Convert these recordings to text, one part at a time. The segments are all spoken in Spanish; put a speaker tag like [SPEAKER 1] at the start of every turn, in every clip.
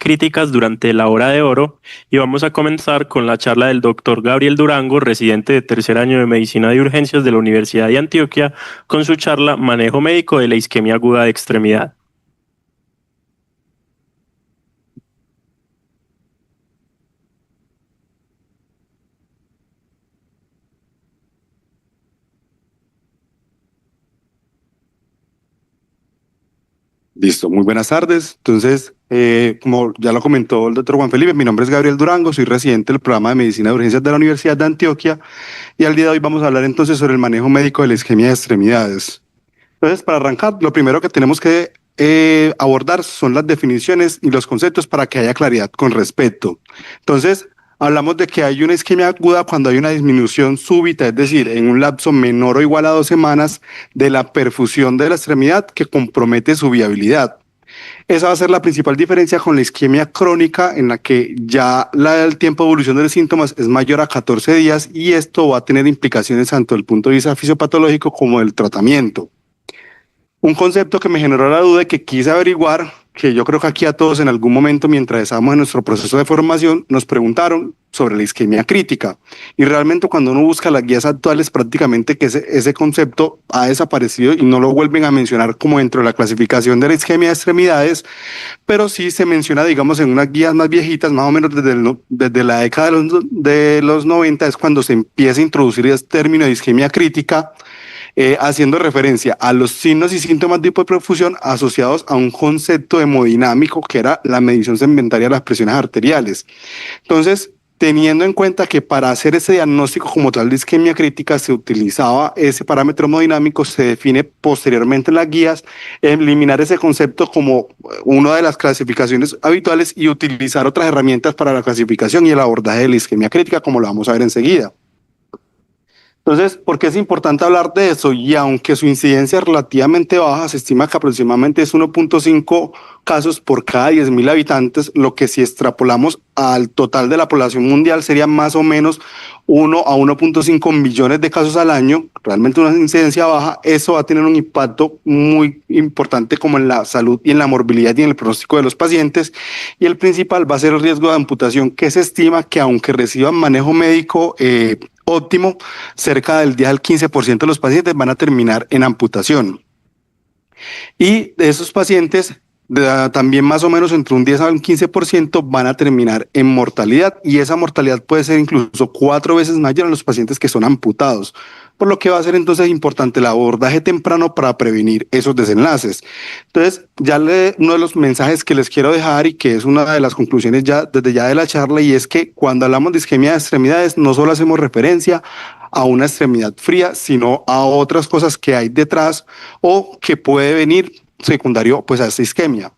[SPEAKER 1] críticas durante la hora de oro y vamos a comenzar con la charla del doctor Gabriel Durango, residente de tercer año de Medicina de Urgencias de la Universidad de Antioquia, con su charla Manejo médico de la isquemia aguda de extremidad.
[SPEAKER 2] Listo, muy buenas tardes. Entonces, como ya lo comentó el doctor Juan Felipe, mi nombre es Gabriel Durango, soy residente del programa de Medicina de Urgencias de la Universidad de Antioquia y al día de hoy vamos a hablar entonces sobre el manejo médico de la isquemia de extremidades. Entonces, para arrancar, lo primero que tenemos que abordar son las definiciones y los conceptos para que haya claridad con respecto. Entonces, hablamos de que hay una isquemia aguda cuando hay una disminución súbita, es decir, en un lapso menor o igual a 2 semanas de la perfusión de la extremidad que compromete su viabilidad. Esa va a ser la principal diferencia con la isquemia crónica, en la que ya el tiempo de evolución de los síntomas es mayor a 14 días y esto va a tener implicaciones tanto desde el punto de vista fisiopatológico como del tratamiento. Un concepto que me generó la duda y que quise averiguar, que yo creo que aquí a todos en algún momento mientras estábamos en nuestro proceso de formación nos preguntaron sobre la isquemia crítica, y realmente cuando uno busca las guías actuales prácticamente que ese concepto ha desaparecido y no lo vuelven a mencionar como dentro de la clasificación de la isquemia de extremidades, pero sí se menciona, digamos, en unas guías más viejitas, más o menos desde la década de los 90 es cuando se empieza a introducir este término de isquemia crítica, haciendo referencia a los signos y síntomas de hipoperfusión asociados a un concepto hemodinámico que era la medición segmentaria de las presiones arteriales. Entonces, teniendo en cuenta que para hacer ese diagnóstico como tal de isquemia crítica se utilizaba ese parámetro hemodinámico, se define posteriormente en las guías eliminar ese concepto como una de las clasificaciones habituales y utilizar otras herramientas para la clasificación y el abordaje de la isquemia crítica, como lo vamos a ver enseguida. Entonces, ¿por qué es importante hablar de eso? Y aunque su incidencia es relativamente baja, se estima que aproximadamente es 1.5 casos por cada 10.000 habitantes, lo que si extrapolamos al total de la población mundial sería más o menos 1 a 1.5 millones de casos al año, realmente una incidencia baja. Eso va a tener un impacto muy importante como en la salud y en la morbilidad y en el pronóstico de los pacientes, y el principal va a ser el riesgo de amputación, que se estima que aunque reciban manejo médico óptimo, cerca del 10 al 15% de los pacientes van a terminar en amputación. Y de esos pacientes, también más o menos entre un 10 a un 15% van a terminar en mortalidad, y esa mortalidad puede ser incluso 4 veces mayor en los pacientes que son amputados, por lo que va a ser entonces importante el abordaje temprano para prevenir esos desenlaces. Entonces, uno de los mensajes que les quiero dejar y que es una de las conclusiones desde ya de la charla, y es que cuando hablamos de isquemia de extremidades no solo hacemos referencia a una extremidad fría, sino a otras cosas que hay detrás o que puede venir secundario pues a esta isquemia.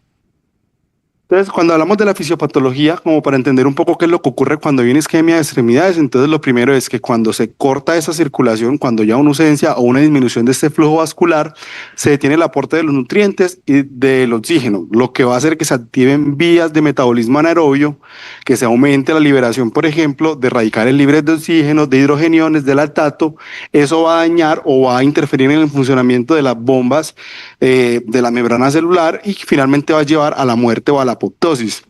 [SPEAKER 2] Entonces, cuando hablamos de la fisiopatología, como para entender un poco qué es lo que ocurre cuando hay una isquemia de extremidades, entonces lo primero es que cuando se corta esa circulación, cuando ya hay una ausencia o una disminución de este flujo vascular, se detiene el aporte de los nutrientes y del oxígeno, lo que va a hacer que se activen vías de metabolismo anaerobio, que se aumente la liberación, por ejemplo, de radicales libres de oxígeno, de hidrogeniones, de lactato. Eso va a dañar o va a interferir en el funcionamiento de las bombas de la membrana celular y finalmente va a llevar a la muerte o a la apoptosis.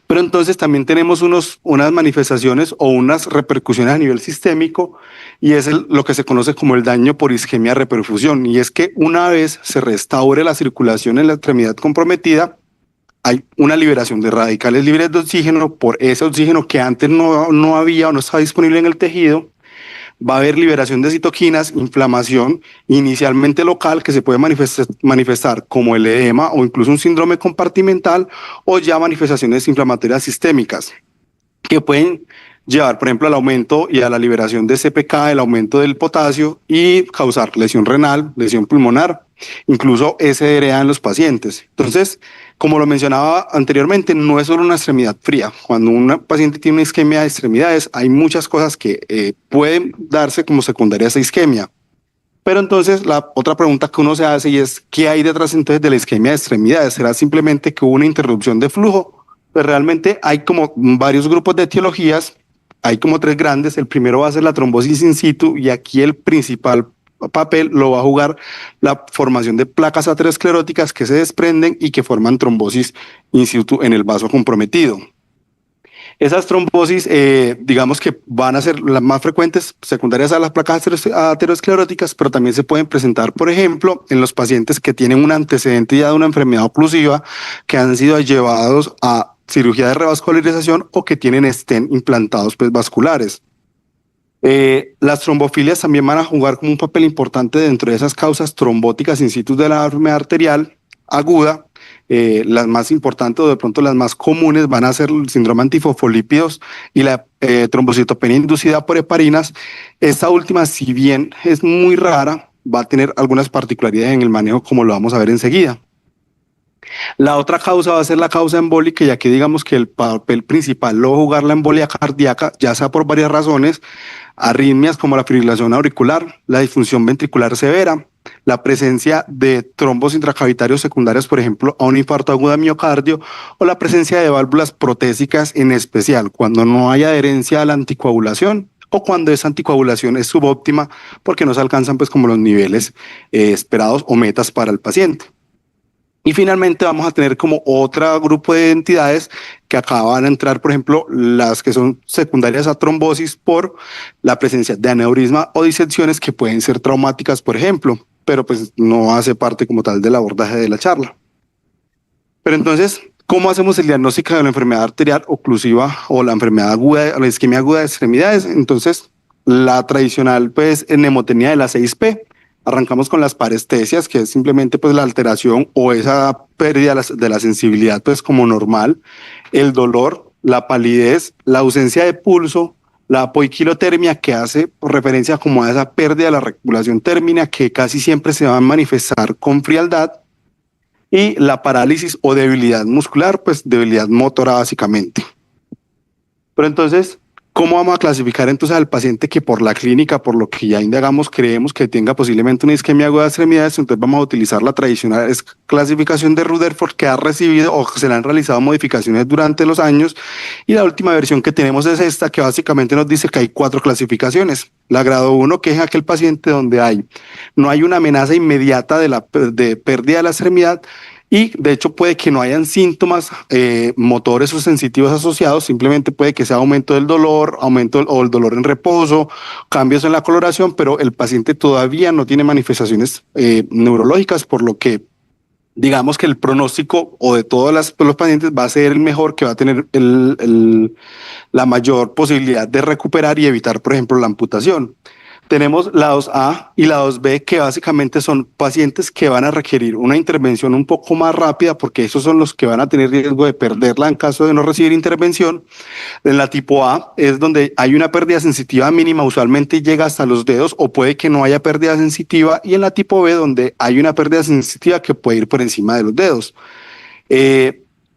[SPEAKER 2] Pero entonces también tenemos unas manifestaciones o unas repercusiones a nivel sistémico, y es lo que se conoce como el daño por isquemia reperfusión, y es que una vez se restaure la circulación en la extremidad comprometida, hay una liberación de radicales libres de oxígeno por ese oxígeno que antes no había o no estaba disponible en el tejido. Va a haber liberación de citoquinas, inflamación inicialmente local que se puede manifestar como el edema o incluso un síndrome compartimental, o ya manifestaciones inflamatorias sistémicas que pueden llevar, por ejemplo, al aumento y a la liberación de CPK, el aumento del potasio, y causar lesión renal, lesión pulmonar, incluso SDRA en los pacientes. Entonces, como lo mencionaba anteriormente, no es solo una extremidad fría. Cuando un paciente tiene una isquemia de extremidades, hay muchas cosas que pueden darse como secundaria a esa isquemia. Pero entonces la otra pregunta que uno se hace y es, ¿qué hay detrás entonces de la isquemia de extremidades? ¿Será simplemente que hubo una interrupción de flujo? Pues realmente hay como varios grupos de etiologías, hay como 3 grandes. El primero va a ser la trombosis in situ, y aquí el principal papel lo va a jugar la formación de placas ateroscleróticas que se desprenden y que forman trombosis in situ en el vaso comprometido. Esas trombosis, digamos que van a ser las más frecuentes, secundarias a las placas ateroscleróticas, pero también se pueden presentar, por ejemplo, en los pacientes que tienen un antecedente ya de una enfermedad oclusiva, que han sido llevados a cirugía de revascularización o que tienen stent implantados pues, vasculares. Las trombofilias también van a jugar como un papel importante dentro de esas causas trombóticas in situ de la enfermedad arterial aguda. Las más importantes o de pronto las más comunes van a ser el síndrome antifosfolípidos y la trombocitopenia inducida por heparinas. Esta última, si bien es muy rara, va a tener algunas particularidades en el manejo, como lo vamos a ver enseguida. La otra causa va a ser la causa embólica, y aquí digamos que el papel principal lo va a jugar la embolia cardíaca, ya sea por varias razones: arritmias como la fibrilación auricular, la disfunción ventricular severa, la presencia de trombos intracavitarios secundarios, por ejemplo, a un infarto agudo de miocardio, o la presencia de válvulas protésicas, en especial cuando no hay adherencia a la anticoagulación o cuando esa anticoagulación es subóptima porque no se alcanzan pues como los niveles esperados o metas para el paciente. Y finalmente vamos a tener como otro grupo de entidades que acá van a entrar, por ejemplo, las que son secundarias a trombosis por la presencia de aneurisma o disecciones que pueden ser traumáticas, por ejemplo, pero pues no hace parte como tal del abordaje de la charla. Pero entonces, ¿cómo hacemos el diagnóstico de la enfermedad arterial oclusiva o la enfermedad aguda, la isquemia aguda de extremidades? Entonces, la tradicional pues mnemotecnia de las 6P. Arrancamos con las parestesias, que es simplemente pues la alteración o esa pérdida de la sensibilidad pues como normal, el dolor, la palidez, la ausencia de pulso, la apoiquilotermia, que hace referencia como a esa pérdida de la regulación térmica que casi siempre se va a manifestar con frialdad, y la parálisis o debilidad muscular, pues debilidad motora básicamente. Pero entonces, ¿cómo vamos a clasificar entonces al paciente que por la clínica, por lo que ya indagamos, creemos que tenga posiblemente una isquemia aguda de extremidades? Entonces vamos a utilizar la tradicional clasificación de Rutherford, que ha recibido o se le han realizado modificaciones durante los años, y la última versión que tenemos es esta, que básicamente nos dice que hay 4 clasificaciones. La grado 1, que es aquel paciente donde no hay una amenaza inmediata de pérdida de la extremidad, y de hecho puede que no hayan síntomas motores o sensitivos asociados, simplemente puede que sea aumento del dolor, o el dolor en reposo, cambios en la coloración, pero el paciente todavía no tiene manifestaciones neurológicas, por lo que digamos que el pronóstico o de todos los pacientes va a ser el mejor, que va a tener la mayor posibilidad de recuperar y evitar, por ejemplo, la amputación. Tenemos la 2A y la 2B, que básicamente son pacientes que van a requerir una intervención un poco más rápida, porque esos son los que van a tener riesgo de perderla en caso de no recibir intervención. En la tipo A es donde hay una pérdida sensitiva mínima, usualmente llega hasta los dedos, o puede que no haya pérdida sensitiva, y en la tipo B donde hay una pérdida sensitiva que puede ir por encima de los dedos.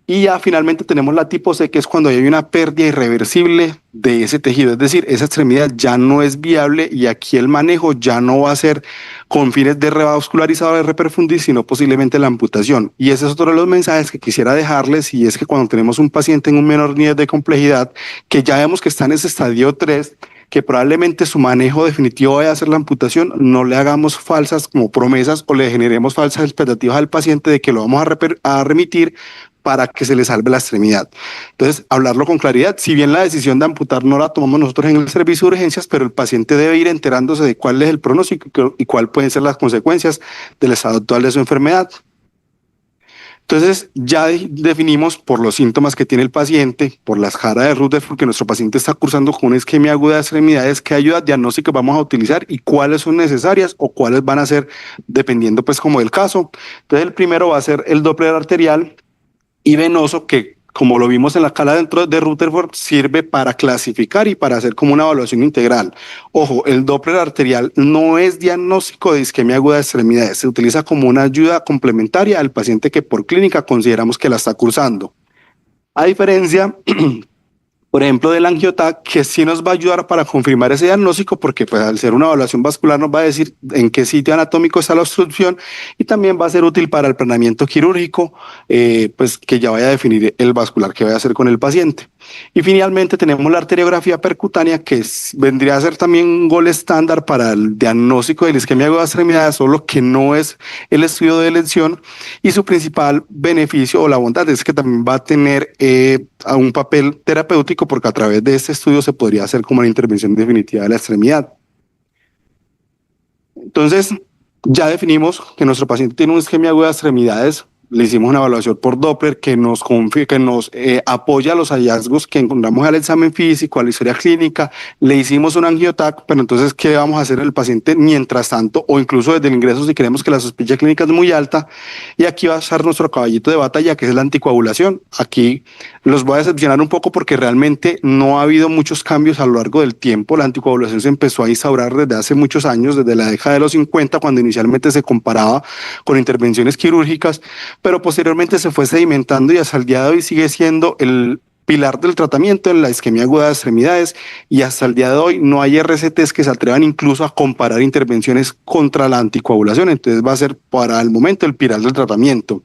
[SPEAKER 2] Y ya finalmente tenemos la tipo C, que es cuando hay una pérdida irreversible de ese tejido, es decir, esa extremidad ya no es viable, y aquí el manejo ya no va a ser con fines de revascularizar o de reperfundir, sino posiblemente la amputación. Y ese es otro de los mensajes que quisiera dejarles, y es que cuando tenemos un paciente en un menor nivel de complejidad, que ya vemos que está en ese estadio 3, que probablemente su manejo definitivo vaya a ser la amputación, no le hagamos falsas como promesas o le generemos falsas expectativas al paciente de que lo vamos a remitir para que se le salve la extremidad. Entonces, hablarlo con claridad. Si bien la decisión de amputar no la tomamos nosotros en el servicio de urgencias, pero el paciente debe ir enterándose de cuál es el pronóstico y cuáles pueden ser las consecuencias del estado actual de su enfermedad. Entonces, ya definimos por los síntomas que tiene el paciente, por la escala de Rutherford, que nuestro paciente está cursando con una isquemia aguda de extremidades, qué ayudas diagnósticas vamos a utilizar y cuáles son necesarias o cuáles van a ser dependiendo pues como del caso. Entonces, el primero va a ser el Doppler arterial y venoso, que como lo vimos en la escala dentro de Rutherford, sirve para clasificar y para hacer como una evaluación integral. Ojo, el Doppler arterial no es diagnóstico de isquemia aguda de extremidades, se utiliza como una ayuda complementaria al paciente que por clínica consideramos que la está cursando. A diferencia, por ejemplo, del angiotac, que sí nos va a ayudar para confirmar ese diagnóstico, porque pues al ser una evaluación vascular nos va a decir en qué sitio anatómico está la obstrucción, y también va a ser útil para el planeamiento quirúrgico, pues que ya vaya a definir el vascular que vaya a hacer con el paciente. Y finalmente tenemos la arteriografía percutánea, que vendría a ser también un gol estándar para el diagnóstico de la isquemia aguda de extremidades, solo que no es el estudio de lesión, y su principal beneficio o la bondad es que también va a tener un papel terapéutico, porque a través de este estudio se podría hacer como la intervención definitiva de la extremidad. Entonces, ya definimos que nuestro paciente tiene una isquemia aguda de extremidades. Le hicimos una evaluación por Doppler que nos apoya los hallazgos que encontramos al examen físico, a la historia clínica. Le hicimos un angiotac, pero entonces, ¿qué vamos a hacer el paciente mientras tanto? O incluso desde el ingreso si creemos que la sospecha clínica es muy alta. Y aquí va a estar nuestro caballito de batalla, que es la anticoagulación. Aquí los voy a decepcionar un poco porque realmente no ha habido muchos cambios a lo largo del tiempo. La anticoagulación se empezó a instaurar desde hace muchos años, desde la década de los 50, cuando inicialmente se comparaba con intervenciones quirúrgicas, pero posteriormente se fue sedimentando y hasta el día de hoy sigue siendo el pilar del tratamiento en la isquemia aguda de extremidades, y hasta el día de hoy no hay RCTs que se atrevan incluso a comparar intervenciones contra la anticoagulación. Entonces va a ser para el momento el pilar del tratamiento,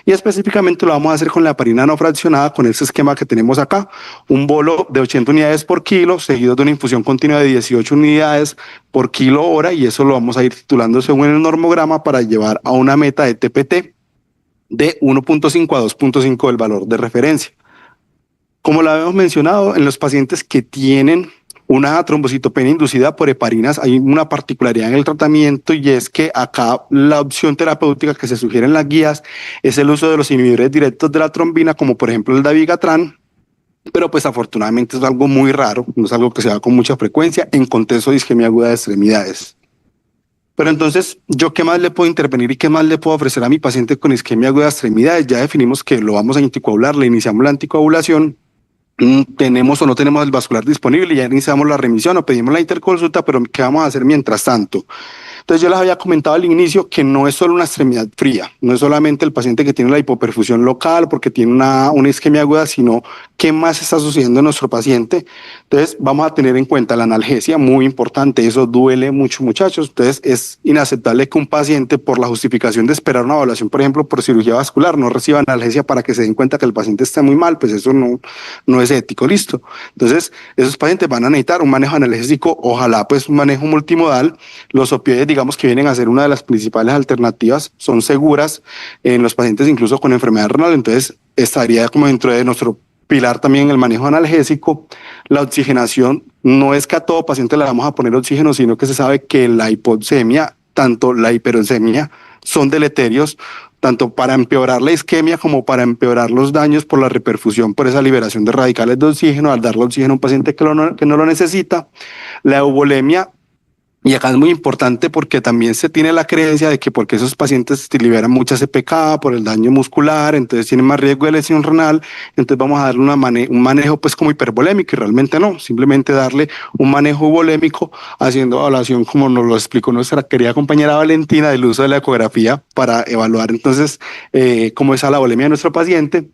[SPEAKER 2] y específicamente lo vamos a hacer con la heparina no fraccionada, con este esquema que tenemos acá: un bolo de 80 unidades por kilo seguido de una infusión continua de 18 unidades por kilo hora, y eso lo vamos a ir titulando según el normograma para llevar a una meta de TPT de 1.5 a 2.5 del valor de referencia. Como lo habíamos mencionado, en los pacientes que tienen una trombocitopenia inducida por heparinas hay una particularidad en el tratamiento, y es que acá la opción terapéutica que se sugiere en las guías es el uso de los inhibidores directos de la trombina, como por ejemplo el dabigatran, pero pues afortunadamente es algo muy raro, no es algo que se da con mucha frecuencia en contexto de isquemia aguda de extremidades. Pero entonces, ¿yo qué más le puedo intervenir y qué más le puedo ofrecer a mi paciente con isquemia aguda de extremidades? Ya definimos que lo vamos a anticoagular, le iniciamos la anticoagulación. Tenemos o no tenemos el vascular disponible, ya iniciamos la remisión o pedimos la interconsulta, pero ¿qué vamos a hacer mientras tanto? Entonces yo les había comentado al inicio que no es solo una extremidad fría, no es solamente el paciente que tiene la hipoperfusión local porque tiene una isquemia aguda, sino qué más está sucediendo en nuestro paciente. Entonces vamos a tener en cuenta la analgesia, muy importante, eso duele mucho, muchachos. Entonces es inaceptable que un paciente, por la justificación de esperar una evaluación, por ejemplo, por cirugía vascular, no reciba analgesia para que se den cuenta que el paciente está muy mal, pues eso no es ético, listo. Entonces esos pacientes van a necesitar un manejo analgésico, ojalá pues un manejo multimodal. Los opioides, digamos que vienen a ser una de las principales alternativas, son seguras en los pacientes incluso con enfermedad renal, entonces estaría como dentro de nuestro pilar también el manejo analgésico. La oxigenación, no es que a todo paciente le vamos a poner oxígeno, sino que se sabe que la hipoxemia, tanto la hiperoxemia, son deleterios, tanto para empeorar la isquemia como para empeorar los daños por la reperfusión, por esa liberación de radicales de oxígeno al darle oxígeno a un paciente que no lo necesita. La eubolemia, y acá es muy importante porque también se tiene la creencia de que porque esos pacientes liberan mucha CPK por el daño muscular, entonces tienen más riesgo de lesión renal, entonces vamos a darle un manejo pues como hipervolémico, y realmente no, simplemente darle un manejo volémico haciendo evaluación, como nos lo explicó nuestra querida compañera Valentina, del uso de la ecografía para evaluar entonces cómo es la volemia de nuestro paciente.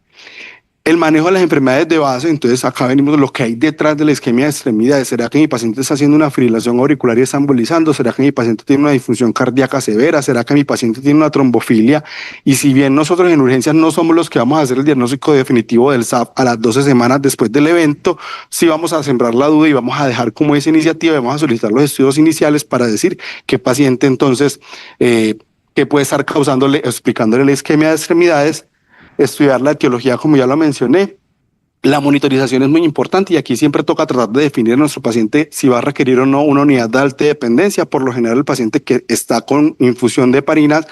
[SPEAKER 2] El manejo de las enfermedades de base, entonces acá venimos lo que hay detrás de la isquemia de extremidades. ¿Será que mi paciente está haciendo una fibrilación auricular y está embolizando? ¿Será que mi paciente tiene una disfunción cardíaca severa? ¿Será que mi paciente tiene una trombofilia? Y si bien nosotros en urgencias no somos los que vamos a hacer el diagnóstico definitivo del SAP a las 12 semanas después del evento, sí vamos a sembrar la duda y vamos a dejar como esa iniciativa y vamos a solicitar los estudios iniciales para decir qué paciente entonces, qué puede estar causándole, explicándole la isquemia de extremidades. Estudiar la etiología, como ya lo mencioné. La monitorización es muy importante, y aquí siempre toca tratar de definir a nuestro paciente si va a requerir o no una unidad de alta dependencia. Por lo general, el paciente que está con infusión de heparinas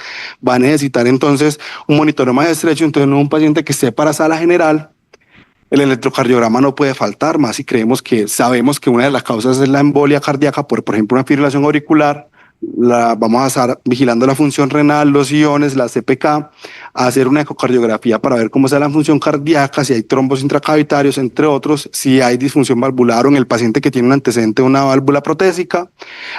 [SPEAKER 2] va a necesitar entonces un monitoreo más estrecho, entonces no es un paciente que esté para sala general. El electrocardiograma no puede faltar, más si sabemos que una de las causas es la embolia cardíaca por ejemplo, una fibrilación auricular. Vamos a estar vigilando la función renal, los iones, la CPK, hacer una ecocardiografía para ver cómo está la función cardíaca, si hay trombos intracavitarios, entre otros, si hay disfunción valvular o en el paciente que tiene un antecedente de una válvula protésica,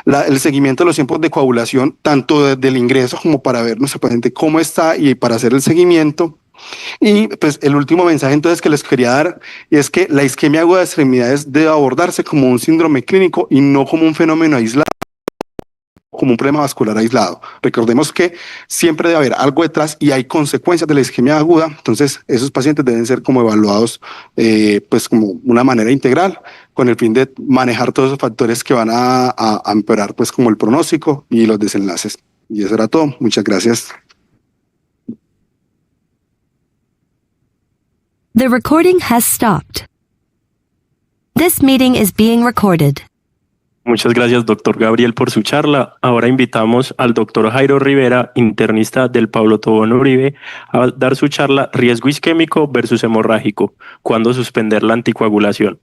[SPEAKER 2] el seguimiento de los tiempos de coagulación, tanto desde el ingreso como para ver nuestro paciente cómo está y para hacer el seguimiento. Y pues el último mensaje entonces que les quería dar, y es que la isquemia aguda de extremidades debe abordarse como un síndrome clínico y no como un fenómeno aislado como un problema vascular aislado. Recordemos que siempre debe haber algo detrás y hay consecuencias de la isquemia aguda, entonces esos pacientes deben ser como evaluados pues como una manera integral con el fin de manejar todos esos factores que van a empeorar pues como el pronóstico y los desenlaces. Y eso era todo. Muchas gracias.
[SPEAKER 3] The recording has stopped. This meeting is being recorded.
[SPEAKER 1] Muchas gracias, doctor Gabriel, por su charla. Ahora invitamos al doctor Jairo Rivera, internista del Pablo Tobón Uribe, a dar su charla Riesgo isquémico versus hemorrágico. ¿Cuándo suspender la anticoagulación?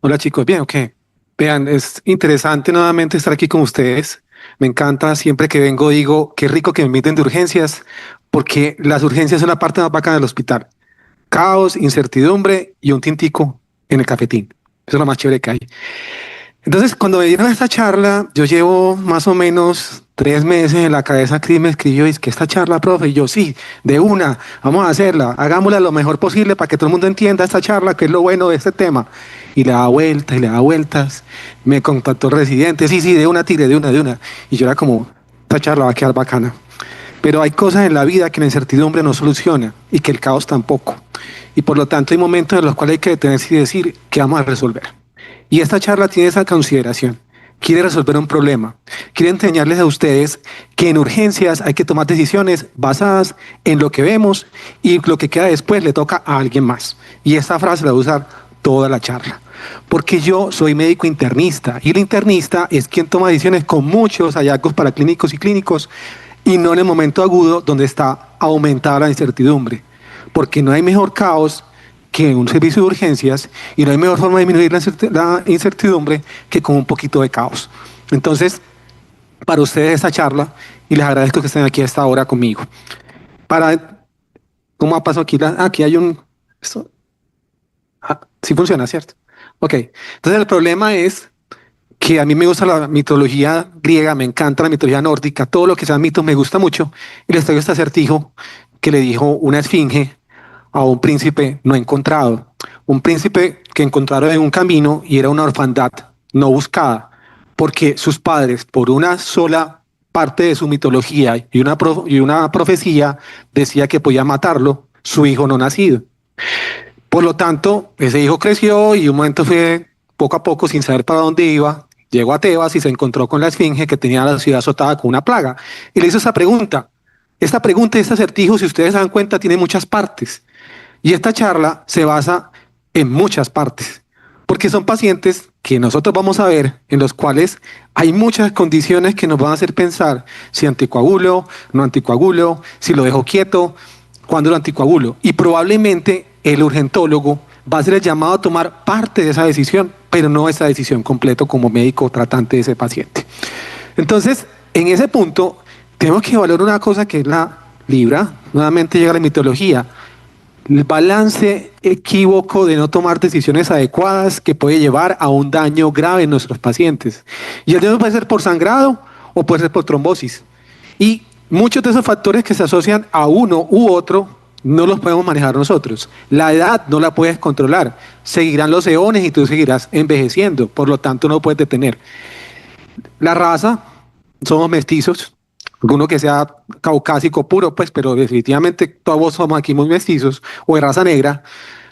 [SPEAKER 4] Hola chicos, bien, ok. Vean, es interesante nuevamente estar aquí con ustedes. Me encanta, siempre que vengo digo, qué rico que me inviten de urgencias, porque las urgencias son la parte más bacana del hospital. Caos, incertidumbre y un tintico en el cafetín. Eso es lo más chévere que hay. Entonces, cuando me dieron esta charla, yo llevo más o menos 3 meses en la cabeza. Cris me escribió, es que esta charla, profe, y yo, sí, de una, vamos a hacerla, hagámosla lo mejor posible para que todo el mundo entienda esta charla, que es lo bueno de este tema. Y le da vueltas y le da vueltas. Me contactó el residente, sí, de una, tire, de una. Y yo era como, esta charla va a quedar bacana. Pero hay cosas en la vida que la incertidumbre no soluciona y que el caos tampoco. Y por lo tanto hay momentos en los cuales hay que detenerse y decir qué vamos a resolver. Y esta charla tiene esa consideración. Quiere resolver un problema. Quiere enseñarles a ustedes que en urgencias hay que tomar decisiones basadas en lo que vemos y lo que queda después le toca a alguien más. Y esta frase la voy a usar toda la charla. Porque yo soy médico internista y el internista es quien toma decisiones con muchos hallazgos paraclínicos y clínicos y no en el momento agudo donde está aumentada la incertidumbre. Porque no hay mejor caos que un servicio de urgencias y no hay mejor forma de disminuir la incertidumbre que con un poquito de caos. Entonces, para ustedes esta charla, y les agradezco que estén aquí a esta hora conmigo. ¿Cómo ha pasado aquí? Aquí hay un... sí funciona, ¿cierto? Ok. Entonces el problema es que a mí me gusta la mitología griega, me encanta la mitología nórdica, todo lo que sea mitos me gusta mucho, y les traigo este acertijo que le dijo una esfinge a un príncipe no encontrado. Un príncipe que encontraron en un camino y era una orfandad no buscada, porque sus padres, por una sola parte de su mitología y una profecía, decía que podía matarlo, su hijo no nacido. Por lo tanto, ese hijo creció y un momento fue poco a poco, sin saber para dónde iba, llegó a Tebas y se encontró con la esfinge que tenía la ciudad azotada con una plaga. Y le hizo esa pregunta. Esta pregunta y este acertijo, si ustedes se dan cuenta, tiene muchas partes. Y esta charla se basa en muchas partes, porque son pacientes que nosotros vamos a ver, en los cuales hay muchas condiciones que nos van a hacer pensar si anticoagulo, no anticoagulo, si lo dejo quieto, cuándo lo anticoagulo. Y probablemente el urgentólogo va a ser el llamado a tomar parte de esa decisión, pero no esa decisión completa como médico tratante de ese paciente. Entonces, en ese punto, tenemos que evaluar una cosa que es la libra, nuevamente llega la mitología, el balance equívoco de no tomar decisiones adecuadas que puede llevar a un daño grave en nuestros pacientes. Y el daño puede ser por sangrado o puede ser por trombosis. Y muchos de esos factores que se asocian a uno u otro no los podemos manejar nosotros. La edad no la puedes controlar. Seguirán los eones y tú seguirás envejeciendo. Por lo tanto, no puedes detener. La raza, somos mestizos. Alguno que sea caucásico puro, pues, pero definitivamente todos somos aquí muy mestizos, o de raza negra.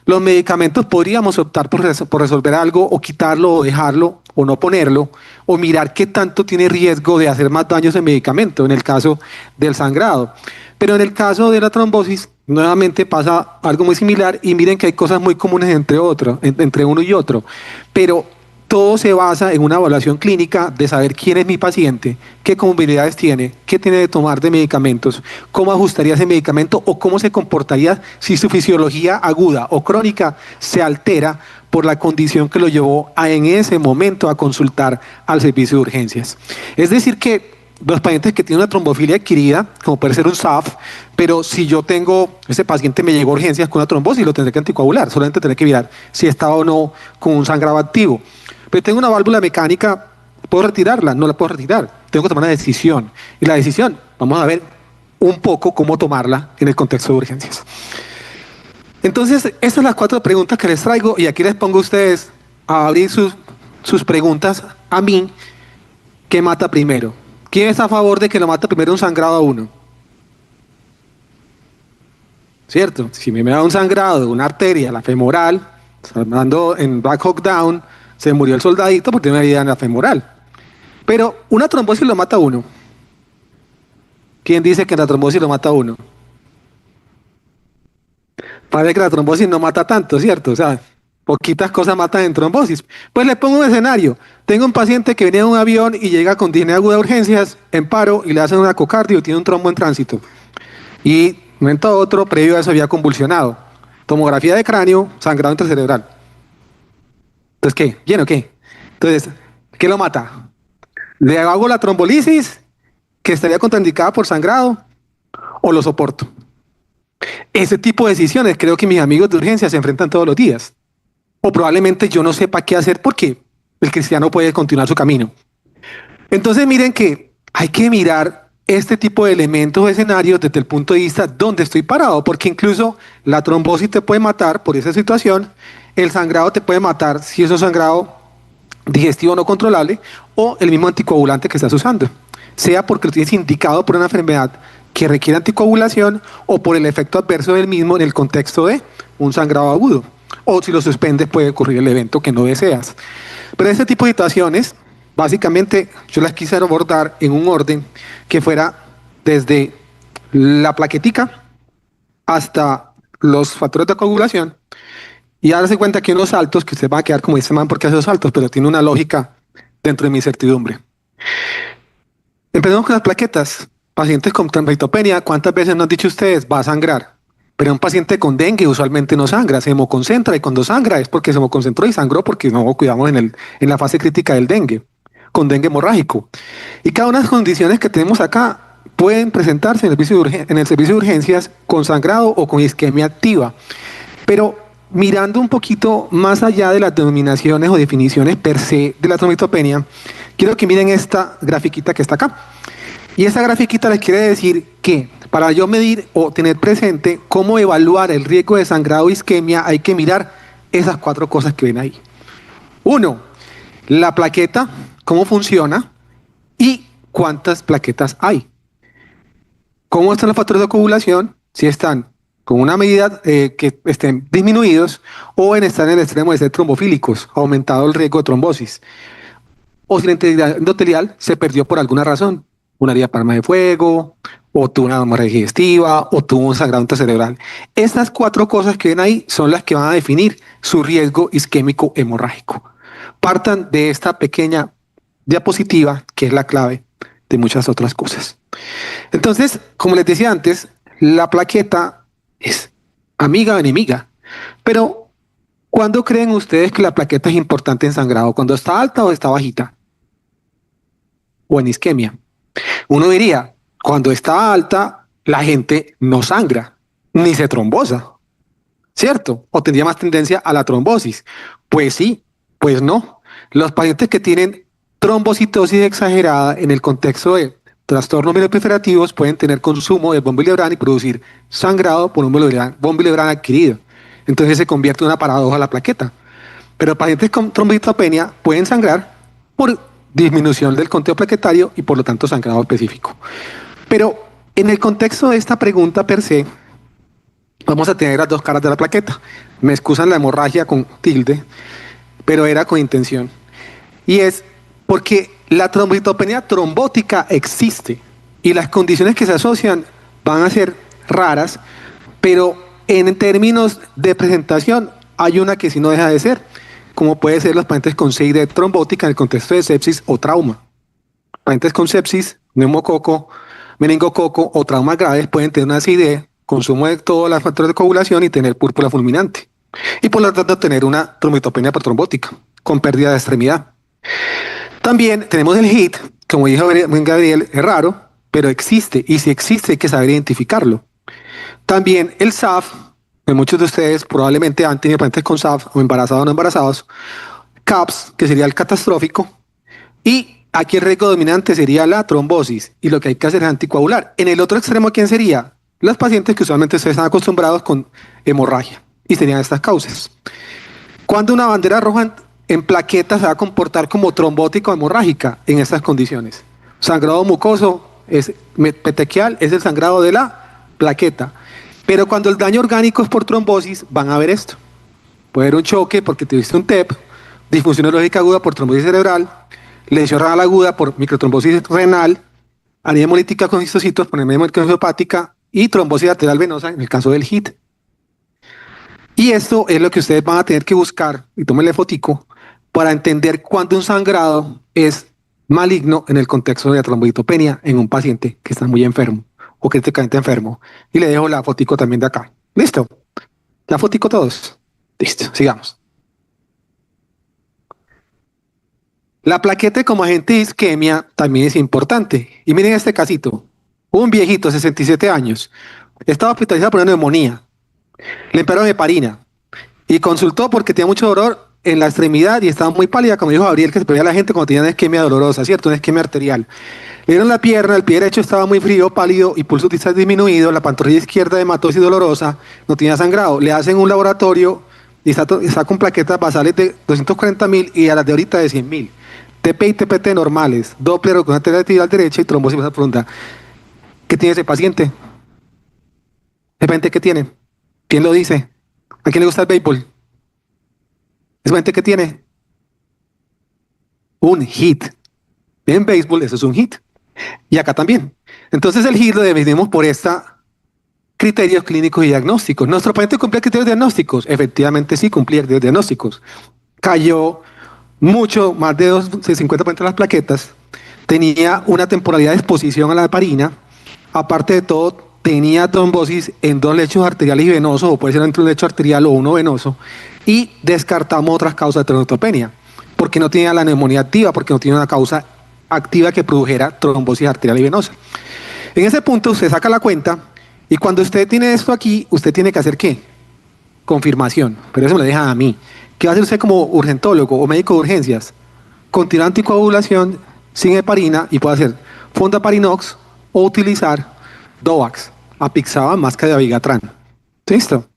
[SPEAKER 4] Los medicamentos podríamos optar por resolver algo, o quitarlo, o dejarlo, o no ponerlo, o mirar qué tanto tiene riesgo de hacer más daños el medicamento, en el caso del sangrado. Pero en el caso de la trombosis, nuevamente pasa algo muy similar, y miren que hay cosas muy comunes entre uno y otro. Pero todo se basa en una evaluación clínica de saber quién es mi paciente, qué comorbilidades tiene, qué tiene de tomar de medicamentos, cómo ajustaría ese medicamento o cómo se comportaría si su fisiología aguda o crónica se altera por la condición que lo llevó en ese momento a consultar al servicio de urgencias. Es decir que los pacientes que tienen una trombofilia adquirida, como puede ser un SAF, pero si yo tengo, ese paciente me llegó a urgencias con una trombosis, lo tendré que anticoagular, solamente tendré que mirar si estaba o no con un sangrado activo. Pero tengo una válvula mecánica, ¿puedo retirarla? No la puedo retirar. Tengo que tomar una decisión. Y la decisión, vamos a ver un poco cómo tomarla en el contexto de urgencias. Entonces, estas son las 4 preguntas que les traigo y aquí les pongo a ustedes a abrir sus preguntas a mí, ¿qué mata primero? ¿Quién está a favor de que lo mata primero un sangrado a uno? ¿Cierto? Si me da un sangrado de una arteria, la femoral, andando en Black Hawk Down, se murió el soldadito porque tiene una herida en la femoral. Pero una trombosis lo mata a uno. ¿Quién dice que la trombosis lo mata a uno? Parece que la trombosis no mata tanto, ¿cierto? O sea, poquitas cosas matan en trombosis. Pues le pongo un escenario. Tengo un paciente que venía en un avión y llega con disnea aguda de urgencias, en paro, y le hacen un ecocardio y tiene un trombo en tránsito. Y de un momento a otro, previo a eso, había convulsionado. Tomografía de cráneo, sangrado intracerebral. Entonces, ¿qué? ¿Bien o qué? Entonces, ¿qué lo mata? ¿Le hago la trombolisis, que estaría contraindicada por sangrado, o lo soporto? Ese tipo de decisiones creo que mis amigos de urgencia se enfrentan todos los días. O probablemente yo no sepa qué hacer porque el cristiano puede continuar su camino. Entonces miren que hay que mirar este tipo de elementos o escenarios desde el punto de vista donde estoy parado, porque incluso la trombosis te puede matar por esa situación, el sangrado te puede matar si es un sangrado digestivo no controlable, o el mismo anticoagulante que estás usando, sea porque lo tienes indicado por una enfermedad que requiere anticoagulación o por el efecto adverso del mismo en el contexto de un sangrado agudo. O si lo suspendes puede ocurrir el evento que no deseas. Pero este tipo de situaciones, básicamente yo las quise abordar en un orden que fuera desde la plaquetica hasta los factores de coagulación, y darse cuenta que unos saltos, que usted va a quedar como dice man porque hace los saltos, pero tiene una lógica dentro de mi incertidumbre. Empezamos con las plaquetas. Pacientes con trombocitopenia, ¿cuántas veces nos han dicho ustedes? Va a sangrar. Pero un paciente con dengue usualmente no sangra, se hemoconcentra, y cuando sangra es porque se hemoconcentró y sangró porque no cuidamos en la fase crítica del dengue, con dengue hemorrágico. Y cada una de las condiciones que tenemos acá pueden presentarse en el servicio de urgencias con sangrado o con isquemia activa. Pero mirando un poquito más allá de las denominaciones o definiciones per se de la trombocitopenia, quiero que miren esta grafiquita que está acá. Y esa grafiquita les quiere decir que para yo medir o tener presente cómo evaluar el riesgo de sangrado o isquemia, hay que mirar esas 4 cosas que ven ahí. 1, la plaqueta, cómo funciona y cuántas plaquetas hay. ¿Cómo están los factores de coagulación? Si están con una medida que estén disminuidos o están en el extremo de ser trombofílicos, aumentado el riesgo de trombosis. O si la integridad endotelial se perdió por alguna razón. Una herida palma de fuego, o tuvo una hemorragia digestiva, o tuvo un sangrado intracerebral. Estas 4 cosas que ven ahí son las que van a definir su riesgo isquémico hemorrágico. Partan de esta pequeña diapositiva, que es la clave de muchas otras cosas. Entonces, como les decía antes, la plaqueta es amiga o enemiga. Pero, ¿cuándo creen ustedes que la plaqueta es importante en sangrado? ¿Cuando está alta o está bajita? ¿O en isquemia? Uno diría, cuando está alta, la gente no sangra, ni se trombosa, ¿cierto? O tendría más tendencia a la trombosis. Pues sí, pues no. Los pacientes que tienen trombocitosis exagerada en el contexto de trastornos mieloproliferativos pueden tener consumo de von Willebrand y producir sangrado por un von Willebrand adquirido. Entonces se convierte en una paradoja la plaqueta. Pero pacientes con trombocitopenia pueden sangrar por disminución del conteo plaquetario y por lo tanto sangrado específico. Pero en el contexto de esta pregunta per se, vamos a tener las 2 caras de la plaqueta. Me excusan la hemorragia con tilde, pero era con intención. Y es porque la trombocitopenia trombótica existe y las condiciones que se asocian van a ser raras, pero en términos de presentación hay una que sí no deja de ser, como puede ser los pacientes con CID trombótica en el contexto de sepsis o trauma. Pacientes con sepsis, neumococo, meningococo o traumas graves pueden tener una CID, consumo de todos los factores de coagulación y tener púrpura fulminante. Y por lo tanto tener una trombocitopenia protrombótica con pérdida de extremidad. También tenemos el HIT, como dijo Gabriel, es raro, pero existe. Y si existe hay que saber identificarlo. También el SAF, que muchos de ustedes probablemente han tenido pacientes con SAF o embarazados o no embarazados. CAPS, que sería el catastrófico. Y aquí el riesgo dominante sería la trombosis. Y lo que hay que hacer es anticoagular. En el otro extremo, ¿quién sería? Los pacientes que usualmente ustedes están acostumbrados con hemorragia. Y serían estas causas. Cuando una bandera roja en plaquetas se va a comportar como trombótica o hemorrágica en estas condiciones. Sangrado mucoso es petequial, es el sangrado de la plaqueta. Pero cuando el daño orgánico es por trombosis, van a ver esto. Puede haber un choque porque tuviste un TEP, disfunción neurológica aguda por trombosis cerebral, lesión renal aguda por microtrombosis renal, anemia hemolítica con histocitos por anemia hemolítica hepática y trombosis arterial venosa en el caso del HIT. Y esto es lo que ustedes van a tener que buscar, y tómenle fotico, para entender cuándo un sangrado es maligno en el contexto de la trombocitopenia en un paciente que está muy enfermo o críticamente enfermo. Y le dejo la fotico también de acá. ¿Listo? La fotico todos. Listo, sigamos. La plaqueta como agente de isquemia también es importante. Y miren este casito. Un viejito, 67 años, estaba hospitalizado por una neumonía. Le emperaron heparina y consultó porque tenía mucho dolor en la extremidad y estaba muy pálida, como dijo Gabriel, que se pedía a la gente cuando tenía una isquemia dolorosa, ¿cierto? Una isquemia arterial. Le dieron la pierna, el pie derecho estaba muy frío, pálido y pulso distal disminuido, la pantorrilla izquierda hematosis dolorosa, no tenía sangrado. Le hacen un laboratorio y está con plaquetas basales de 240.000 y a las de ahorita de 100.000. TP y TPT normales, Doppler con una arteria arterial derecha y trombosis profunda. ¿Qué tiene ese paciente? ¿De repente qué tiene? ¿Quién lo dice? ¿A quién le gusta el béisbol? ¿Es gente que tiene? Un hit. En béisbol eso es un hit. Y acá también. Entonces el hit lo dividimos por esta criterios clínicos y diagnósticos. ¿Nuestro paciente cumplía criterios diagnósticos? Efectivamente sí cumplía criterios diagnósticos. Cayó mucho, más de 50% de las plaquetas. Tenía una temporalidad de exposición a la heparina. Aparte de todo, tenía trombosis en 2 lechos arteriales y venosos, o puede ser entre un lecho arterial o uno venoso, y descartamos otras causas de trombocitopenia, porque no tenía la neumonía activa, porque no tiene una causa activa que produjera trombosis arterial y venosa. En ese punto usted saca la cuenta, y cuando usted tiene esto aquí, usted tiene que hacer ¿qué? Confirmación, pero eso me lo deja a mí. ¿Qué va a hacer usted como urgentólogo o médico de urgencias? Continuar anticoagulación sin heparina y puede hacer fondaparinox o utilizar Dovax, Apixaban más que Dabigatran. ¿Listo?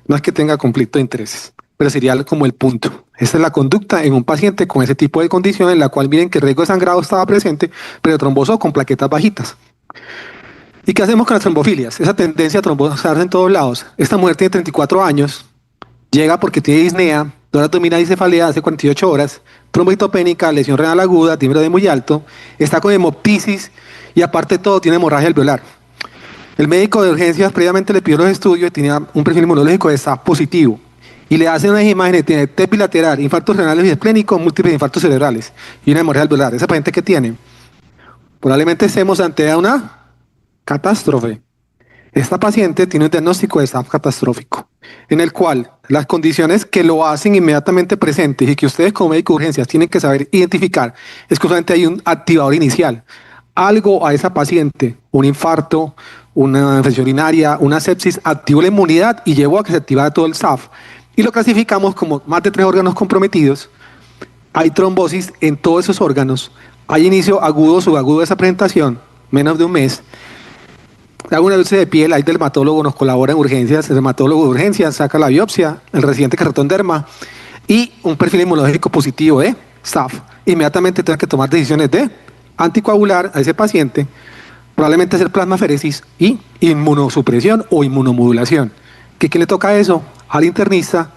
[SPEAKER 4] No es que tenga conflicto de intereses, pero sería como el punto. Esta es la conducta en un paciente con ese tipo de condición en la cual miren que el riesgo de sangrado estaba presente, pero trombosó con plaquetas bajitas. ¿Y qué hacemos con las trombofilias? Esa tendencia a trombosarse en todos lados. Esta mujer tiene 34 años, llega porque tiene disnea, dolor abdominal y cefalea hace 48 horas, trombocitopénica, lesión renal aguda, timbre de muy alto, está con hemoptisis y aparte de todo tiene hemorragia alveolar. El médico de urgencias previamente le pidió los estudios y tenía un perfil inmunológico de SAF positivo. Y le hacen unas imágenes, tiene TEP bilateral, infartos renales y esplénicos, múltiples infartos cerebrales y una hemorragia alveolar. ¿Esa paciente qué tiene? Probablemente estemos ante una catástrofe. Esta paciente tiene un diagnóstico de SAF catastrófico, en el cual las condiciones que lo hacen inmediatamente presentes y que ustedes como médico de urgencias tienen que saber identificar es que solamente hay un activador inicial. Algo a esa paciente, un infarto, una infección urinaria, una sepsis, activó la inmunidad y llevó a que se activara todo el SAF. Y lo clasificamos como más de 3 órganos comprometidos. Hay trombosis en todos esos órganos. Hay inicio agudo o subagudo de esa presentación, menos de un mes. Hago una biopsia de piel, hay dermatólogo, nos colabora en urgencias, el dermatólogo de urgencias saca la biopsia, el residente cartón derma y un perfil inmunológico positivo de SAF. Inmediatamente tengo que tomar decisiones de anticoagular a ese paciente, probablemente hacer plasmaferesis y inmunosupresión o inmunomodulación. ¿Qué le toca a eso? Al internista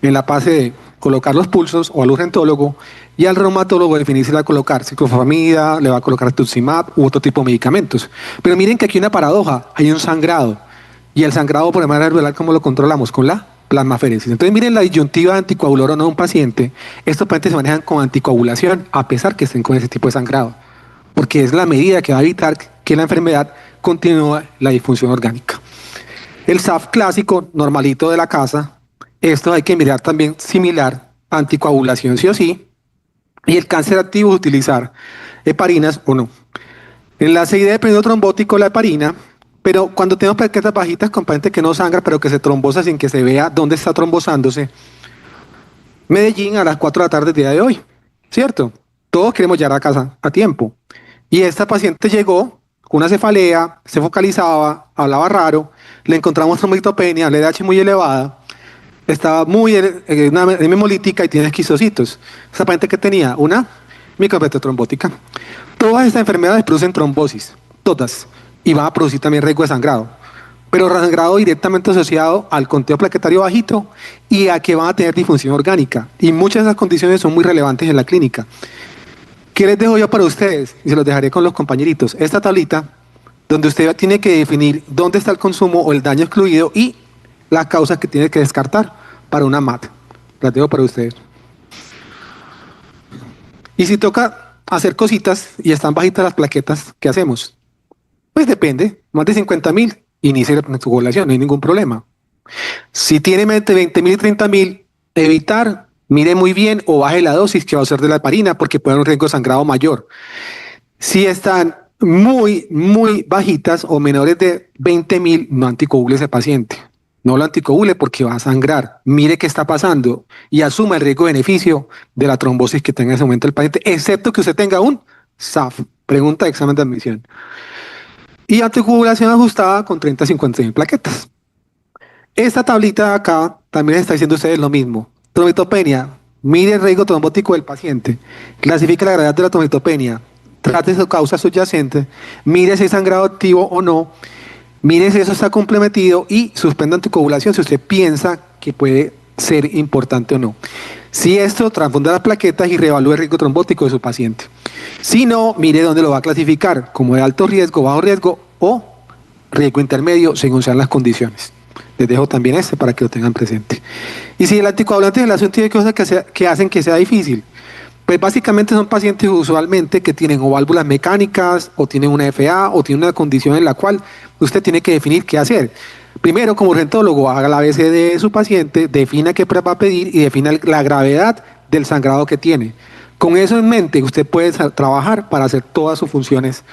[SPEAKER 4] en la fase de colocar los pulsos o al urgentólogo y al reumatólogo definir si le va a colocar ciclofosfamida, le va a colocar rituximab u otro tipo de medicamentos. Pero miren que aquí hay una paradoja, hay un sangrado y el sangrado por manera alveolar, ¿cómo lo controlamos? Con la plasmaferesis. Entonces miren la disyuntiva de anticoagular o no de un paciente. Estos pacientes se manejan con anticoagulación a pesar que estén con ese tipo de sangrado, porque es la medida que va a evitar que la enfermedad continúe la disfunción orgánica. El SAF clásico, normalito de la casa, esto hay que mirar también similar, anticoagulación sí o sí, y el cáncer activo utilizar heparinas o no. En la CID de periodo trombótico la heparina, pero cuando tenemos plaquetas bajitas con paciente que no sangra, pero que se trombosa sin que se vea dónde está trombosándose, Medellín a las 4 de la tarde del día de hoy, ¿cierto? Todos queremos llegar a casa a tiempo. Y esta paciente llegó con una cefalea, se focalizaba, hablaba raro, le encontramos trombocitopenia, LDH muy elevada, estaba muy una anemia hemolítica y tiene esquizocitos. Esa paciente que tenía una micropetra trombótica. Todas estas enfermedades producen trombosis, todas, y van a producir también riesgo de sangrado, pero sangrado directamente asociado al conteo plaquetario bajito y a que van a tener disfunción orgánica. Y muchas de esas condiciones son muy relevantes en la clínica. ¿Qué les dejo yo para ustedes? Y se los dejaré con los compañeritos. Esta tablita, donde usted tiene que definir dónde está el consumo o el daño excluido y las causas que tiene que descartar para una MAT. Las dejo para ustedes. Y si toca hacer cositas y están bajitas las plaquetas, ¿qué hacemos? Pues depende. Más de 50.000, inicie su población, no hay ningún problema. Si tiene más de 20.000 y 30.000, evitar, mire muy bien o baje la dosis que va a usar de la heparina porque puede haber un riesgo de sangrado mayor. Si están muy bajitas o menores de 20.000, no anticoagule ese paciente. No lo anticoagule porque va a sangrar. Mire qué está pasando y asuma el riesgo-beneficio de la trombosis que tenga en ese momento el paciente, excepto que usted tenga un SAF, pregunta de examen de admisión. Y anticoagulación ajustada con 30 a 50.000 plaquetas. Esta tablita de acá también está diciendo ustedes lo mismo. Trombitopenia, mire el riesgo trombótico del paciente, clasifique la gravedad de la trombitopenia, trate su causa subyacente, mire si es sangrado activo o no, mire si eso está comprometido y suspenda anticoagulación si usted piensa que puede ser importante o no. Si esto transfunda las plaquetas y reevalúe el riesgo trombótico de su paciente. Si no, mire dónde lo va a clasificar, como de alto riesgo, bajo riesgo o riesgo intermedio, según sean las condiciones. Les dejo también este para que lo tengan presente. Y si el anticoagulante de relación tiene cosas que hacen que sea difícil, pues básicamente son pacientes usualmente que tienen o válvulas mecánicas, o tienen una FA, o tienen una condición en la cual usted tiene que definir qué hacer. Primero, como urgentólogo, haga la ABC de su paciente, defina qué PREP va a pedir y defina la gravedad del sangrado que tiene. Con eso en mente, usted puede trabajar para hacer todas sus funciones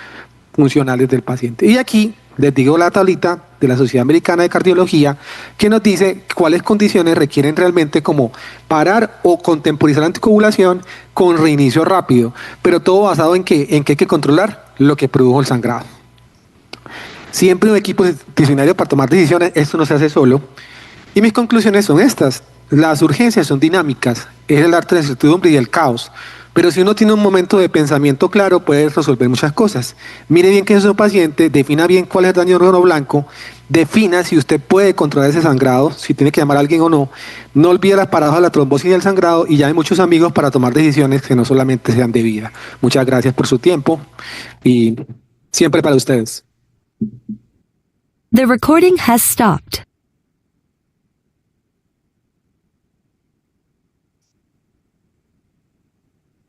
[SPEAKER 4] funcionales del paciente. Y aquí les digo la tablita de la Sociedad Americana de Cardiología que nos dice cuáles condiciones requieren realmente como parar o contemporizar la anticoagulación con reinicio rápido, pero todo basado en que hay que controlar lo que produjo el sangrado. Siempre un equipo disciplinario para tomar decisiones, esto no se hace solo. Y mis conclusiones son estas. Las urgencias son dinámicas, es el arte de la incertidumbre y el caos. Pero si uno tiene un momento de pensamiento claro, puede resolver muchas cosas. Mire bien qué es su paciente, defina bien cuál es el daño órgano blanco, defina si usted puede controlar ese sangrado, si tiene que llamar a alguien o no. No olvide las paradojas de la trombosis y del sangrado y llame muchos amigos para tomar decisiones que no solamente sean de vida. Muchas gracias por su tiempo y siempre para ustedes.
[SPEAKER 3] The recording has stopped.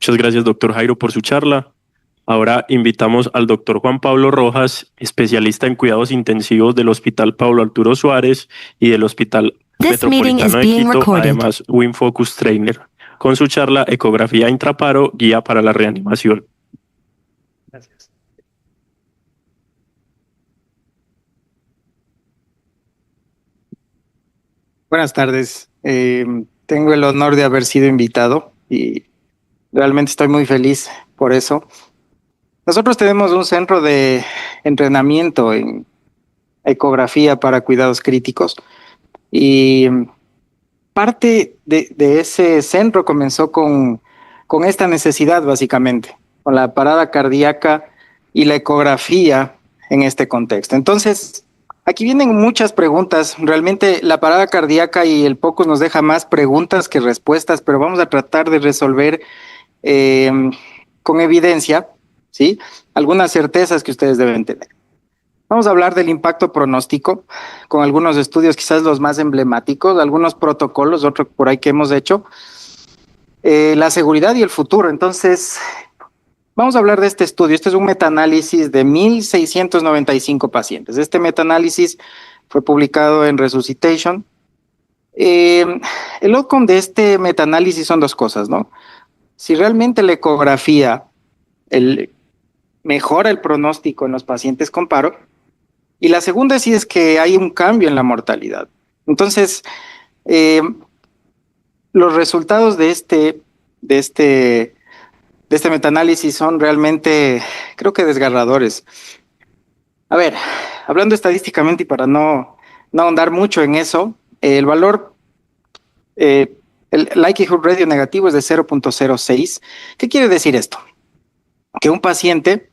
[SPEAKER 1] Muchas gracias, doctor Jairo, por su charla. Ahora invitamos al doctor Juan Pablo Rojas, especialista en cuidados intensivos del Hospital Pablo Arturo Suárez y del Hospital
[SPEAKER 3] This meeting is
[SPEAKER 1] Metropolitano de
[SPEAKER 3] being
[SPEAKER 1] Quito,
[SPEAKER 3] recorded.
[SPEAKER 1] además WinFocus Trainer, con su charla Ecografía intraparo, guía para la reanimación.
[SPEAKER 5] Gracias. Buenas tardes. Tengo el honor de haber sido invitado y realmente estoy muy feliz por eso. Nosotros tenemos un centro de entrenamiento en ecografía para cuidados críticos y parte de ese centro comenzó con esta necesidad básicamente, con la parada cardíaca y la ecografía en este contexto. Entonces, aquí vienen muchas preguntas. Realmente la parada cardíaca y el POCUS nos deja más preguntas que respuestas, pero vamos a tratar de resolver con evidencia, ¿sí?, algunas certezas que ustedes deben tener. Vamos a hablar del impacto pronóstico con algunos estudios, quizás los más emblemáticos, algunos protocolos, otros por ahí que hemos hecho, la seguridad y el futuro. Entonces, vamos a hablar de este estudio. Este es un metaanálisis de 1,695 pacientes. Este metaanálisis fue publicado en Resuscitation. El outcome de este metaanálisis son dos cosas, ¿no? Si realmente la ecografía mejora el pronóstico en los pacientes con paro, y la segunda sí es que hay un cambio en la mortalidad. Entonces, los resultados de este metaanálisis son realmente, creo que desgarradores. A ver, hablando estadísticamente y para no ahondar mucho en eso, el valor el likelihood radio negativo es de 0.06. ¿Qué quiere decir esto? Que un paciente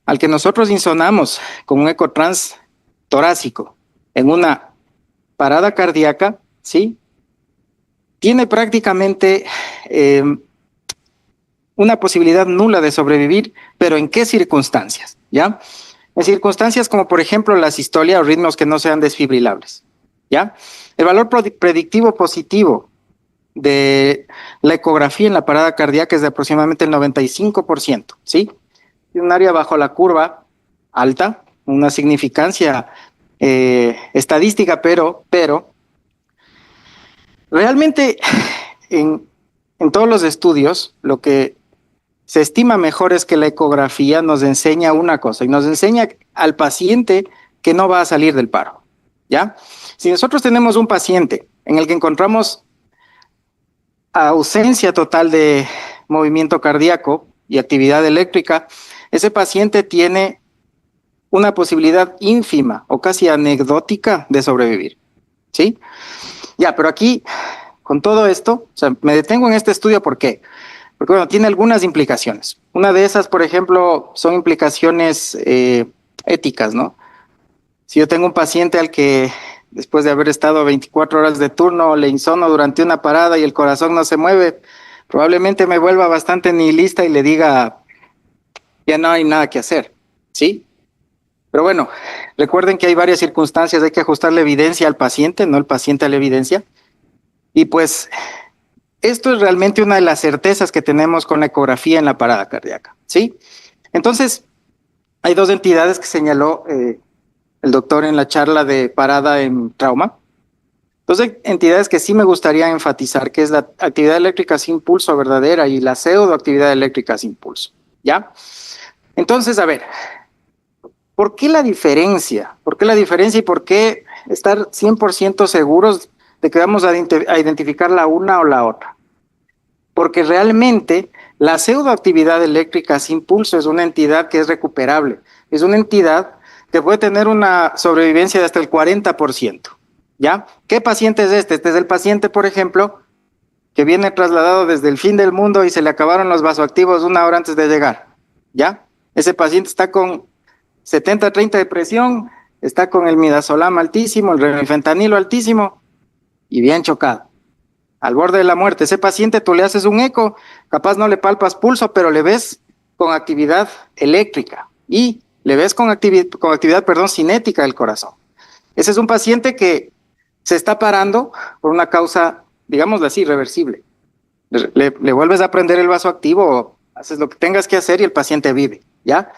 [SPEAKER 5] al que nosotros insonamos con un ecotrans torácico en una parada cardíaca, ¿sí?, tiene prácticamente una posibilidad nula de sobrevivir, pero ¿en qué circunstancias? ¿Ya? En circunstancias como, por ejemplo, la sistolia o ritmos que no sean desfibrilables. ¿Ya? El valor predictivo positivo de la ecografía en la parada cardíaca es de aproximadamente el 95%, ¿sí? Tiene un área bajo la curva alta, una significancia estadística, pero realmente en todos los estudios lo que se estima mejor es que la ecografía nos enseña una cosa, y nos enseña al paciente que no va a salir del paro, ¿ya? Si nosotros tenemos un paciente en el que encontramos ausencia total de movimiento cardíaco y actividad eléctrica, ese paciente tiene una posibilidad ínfima o casi anecdótica de sobrevivir, ¿sí? Ya, pero aquí, con todo esto, o sea, me detengo en este estudio, ¿por qué? Porque, bueno, tiene algunas implicaciones. Una de esas, por ejemplo, son implicaciones éticas, ¿no? Si yo tengo un paciente al que, después de haber estado 24 horas de turno, le insono durante una parada y el corazón no se mueve, probablemente me vuelva bastante nihilista y le diga, ya no hay nada que hacer, ¿sí? Pero bueno, recuerden que hay varias circunstancias, hay que ajustar la evidencia al paciente, no el paciente a la evidencia. Y pues esto es realmente una de las certezas que tenemos con la ecografía en la parada cardíaca, ¿sí? Entonces, hay dos entidades que señaló el doctor en la charla de parada en trauma. Dos entidades que sí me gustaría enfatizar, que es la actividad eléctrica sin pulso verdadera y la pseudoactividad eléctrica sin pulso, ¿ya? Entonces, a ver, ¿por qué la diferencia? ¿Por qué la diferencia y por qué estar 100% seguros de que vamos a identificar la una o la otra? Porque realmente la pseudoactividad eléctrica sin pulso es una entidad que es recuperable, es una entidad que puede tener una sobrevivencia de hasta el 40%, ¿ya? ¿Qué paciente es este? Este es el paciente, por ejemplo, que viene trasladado desde el fin del mundo y se le acabaron los vasoactivos 1 hora antes de llegar, ¿ya? Ese paciente está con 70-30 de presión, está con el midazolam altísimo, el remifentanilo altísimo y bien chocado, al borde de la muerte. Ese paciente tú le haces un eco, capaz no le palpas pulso, pero le ves con actividad eléctrica y le ves con actividad cinética del corazón. Ese es un paciente que se está parando por una causa, digámoslo así, reversible. Le vuelves a prender el vasoactivo, haces lo que tengas que hacer y el paciente vive, ¿ya?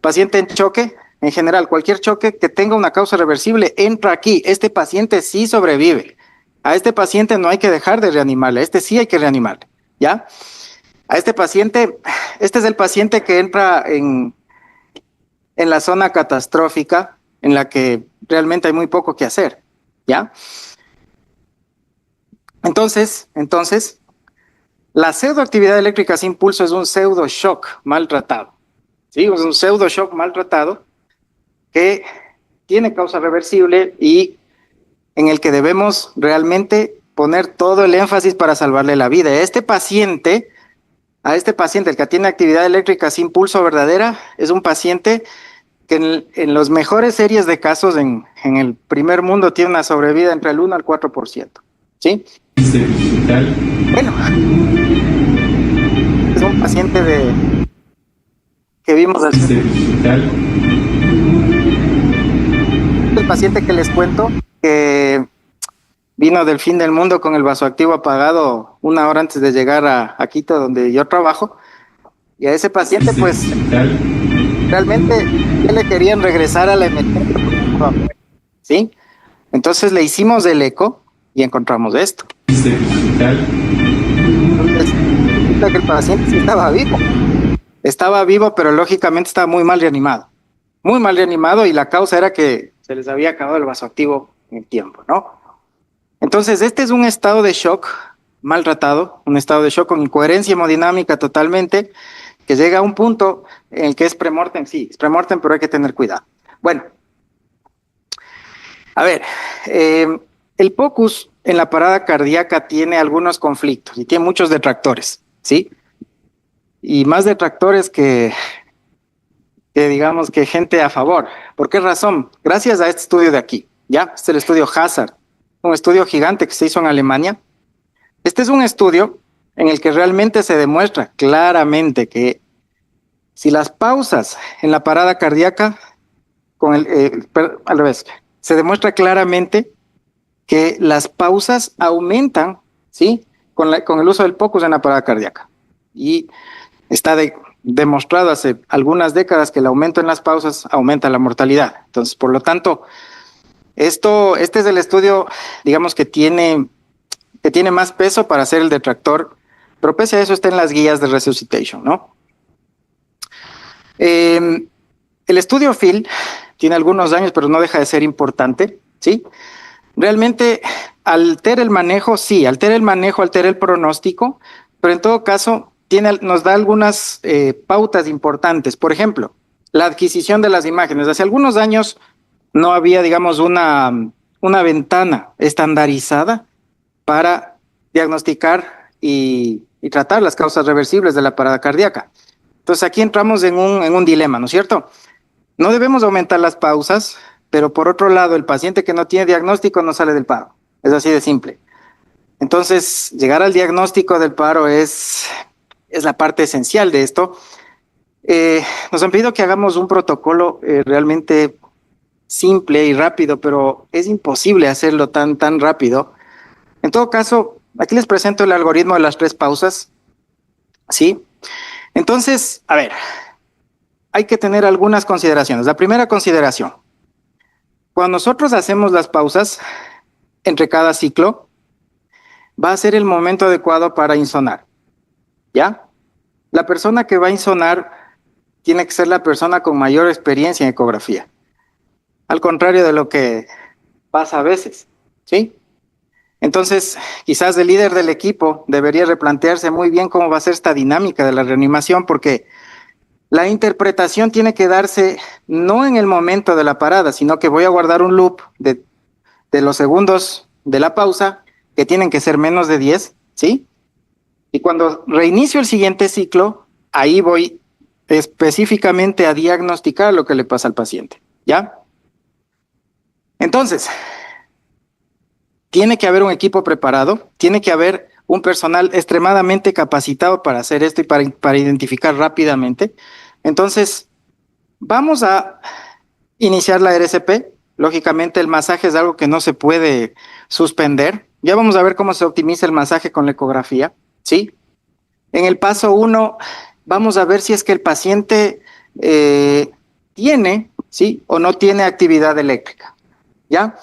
[SPEAKER 5] Paciente en choque, en general, cualquier choque que tenga una causa reversible, entra aquí. Este paciente sí sobrevive. A este paciente no hay que dejar de reanimarle, a este sí hay que reanimarle, ¿ya? A este paciente, este es el paciente que entra en la zona catastrófica, en la que realmente hay muy poco que hacer, ¿ya? Entonces, la pseudoactividad eléctrica sin pulso es un pseudo shock maltratado. Sí, es un pseudo shock maltratado que tiene causa reversible y en el que debemos realmente poner todo el énfasis para salvarle la vida. A este paciente, el que tiene actividad eléctrica sin pulso verdadera, es un paciente que en los mejores series de casos en el primer mundo tiene una sobrevida entre el 1 al 4%. ¿Sí? Bueno, es un paciente que vimos así. El paciente que les cuento, que vino del fin del mundo con el vasoactivo apagado 1 hora antes de llegar a Quito, donde yo trabajo, y a ese paciente pues realmente le querían regresar a la emergencia, ¿sí? Entonces le hicimos el eco y encontramos esto. Entonces, que el paciente sí estaba vivo, pero lógicamente estaba muy mal reanimado, y la causa era que se les había acabado el vasoactivo en el tiempo, ¿no? Entonces, este es un estado de shock maltratado, un estado de shock con incoherencia hemodinámica totalmente, que llega a un punto en el que es premortem, sí, es premortem, pero hay que tener cuidado. Bueno, a ver, el POCUS en la parada cardíaca tiene algunos conflictos y tiene muchos detractores, ¿sí? Y más detractores que digamos que gente a favor. ¿Por qué razón? Gracias a este estudio de aquí, ¿ya? Este es el estudio Hazard, un estudio gigante que se hizo en Alemania. Este es un estudio en el que realmente se demuestra claramente que si las pausas en la parada cardíaca, al revés, se demuestra claramente que las pausas aumentan, ¿sí? Con el uso del POCUS en la parada cardíaca. Y está demostrado hace algunas décadas que el aumento en las pausas aumenta la mortalidad. Entonces, por lo tanto, este es el estudio, digamos, que tiene más peso para ser el detractor, pero pese a eso está en las guías de resuscitation, ¿no? El estudio Phil tiene algunos años, pero no deja de ser importante, ¿sí? Realmente altera el manejo, sí, altera el pronóstico, pero en todo caso nos da algunas pautas importantes. Por ejemplo, la adquisición de las imágenes. Hace algunos años no había, digamos, una ventana estandarizada para diagnosticar y tratar las causas reversibles de la parada cardíaca. Entonces aquí entramos en un dilema, ¿no es cierto? No debemos aumentar las pausas, pero por otro lado, el paciente que no tiene diagnóstico no sale del paro. Es así de simple. Entonces, llegar al diagnóstico del paro es la parte esencial de esto. Nos han pedido que hagamos un protocolo realmente simple y rápido, pero es imposible hacerlo tan rápido. En todo caso, aquí les presento el algoritmo de las 3 pausas, ¿sí? Entonces, a ver, hay que tener algunas consideraciones. La primera consideración, cuando nosotros hacemos las pausas entre cada ciclo, va a ser el momento adecuado para insonar, ¿ya? La persona que va a insonar tiene que ser la persona con mayor experiencia en ecografía, al contrario de lo que pasa a veces, ¿sí? Entonces, quizás el líder del equipo debería replantearse muy bien cómo va a ser esta dinámica de la reanimación, porque la interpretación tiene que darse no en el momento de la parada, sino que voy a guardar un loop de los segundos de la pausa, que tienen que ser menos de 10, ¿sí? Y cuando reinicio el siguiente ciclo, ahí voy específicamente a diagnosticar lo que le pasa al paciente, ¿ya? Entonces, tiene que haber un equipo preparado, tiene que haber un personal extremadamente capacitado para hacer esto y para identificar rápidamente. Entonces, vamos a iniciar la RCP. Lógicamente, el masaje es algo que no se puede suspender. Ya vamos a ver cómo se optimiza el masaje con la ecografía, ¿sí? En el paso 1, vamos a ver si es que el paciente tiene, ¿sí? O no tiene actividad eléctrica, ¿ya?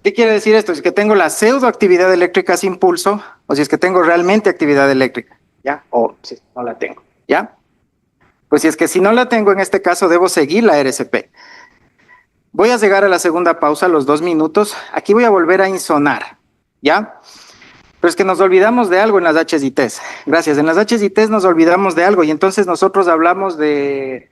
[SPEAKER 5] ¿Qué quiere decir esto? Si es que tengo la pseudoactividad eléctrica sin pulso, o si es que tengo realmente actividad eléctrica, ¿ya? O si no la tengo, ¿ya? Pues si es que si no la tengo, en este caso debo seguir la RCP. Voy a llegar a la segunda pausa, los 2 minutos. Aquí voy a volver a insonar, ¿ya? Pero es que nos olvidamos de algo en las HSITs. Gracias. En las HSITs nos olvidamos de algo y entonces nosotros hablamos de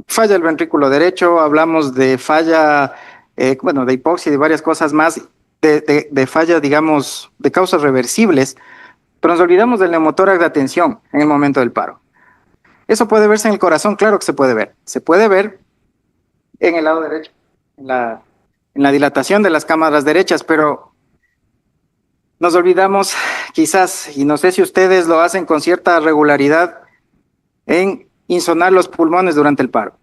[SPEAKER 5] falla del ventrículo derecho, hablamos de falla, de hipoxia y de varias cosas más, de falla, digamos, de causas reversibles, pero nos olvidamos del neumotórax de atención en el momento del paro. ¿Eso puede verse en el corazón? Claro que se puede ver. Se puede ver en el lado derecho, en la dilatación de las cámaras derechas, pero nos olvidamos quizás, y no sé si ustedes lo hacen con cierta regularidad, en insonar los pulmones durante el paro.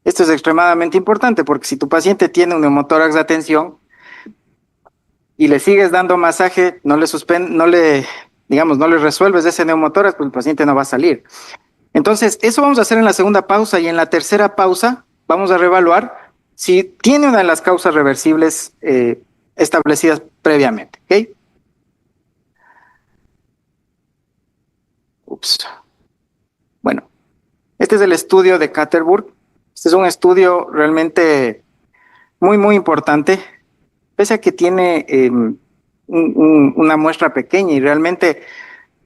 [SPEAKER 5] Esto es extremadamente importante porque si tu paciente tiene un neumotórax de atención y le sigues dando masaje, no le resuelves ese neumotórax, pues el paciente no va a salir. Entonces, eso vamos a hacer en la segunda pausa y en la tercera pausa vamos a reevaluar si tiene una de las causas reversibles establecidas previamente, ¿ok? Bueno, este es el estudio de Catterburg. Este es un estudio realmente muy, muy importante, pese a que tiene una muestra pequeña y realmente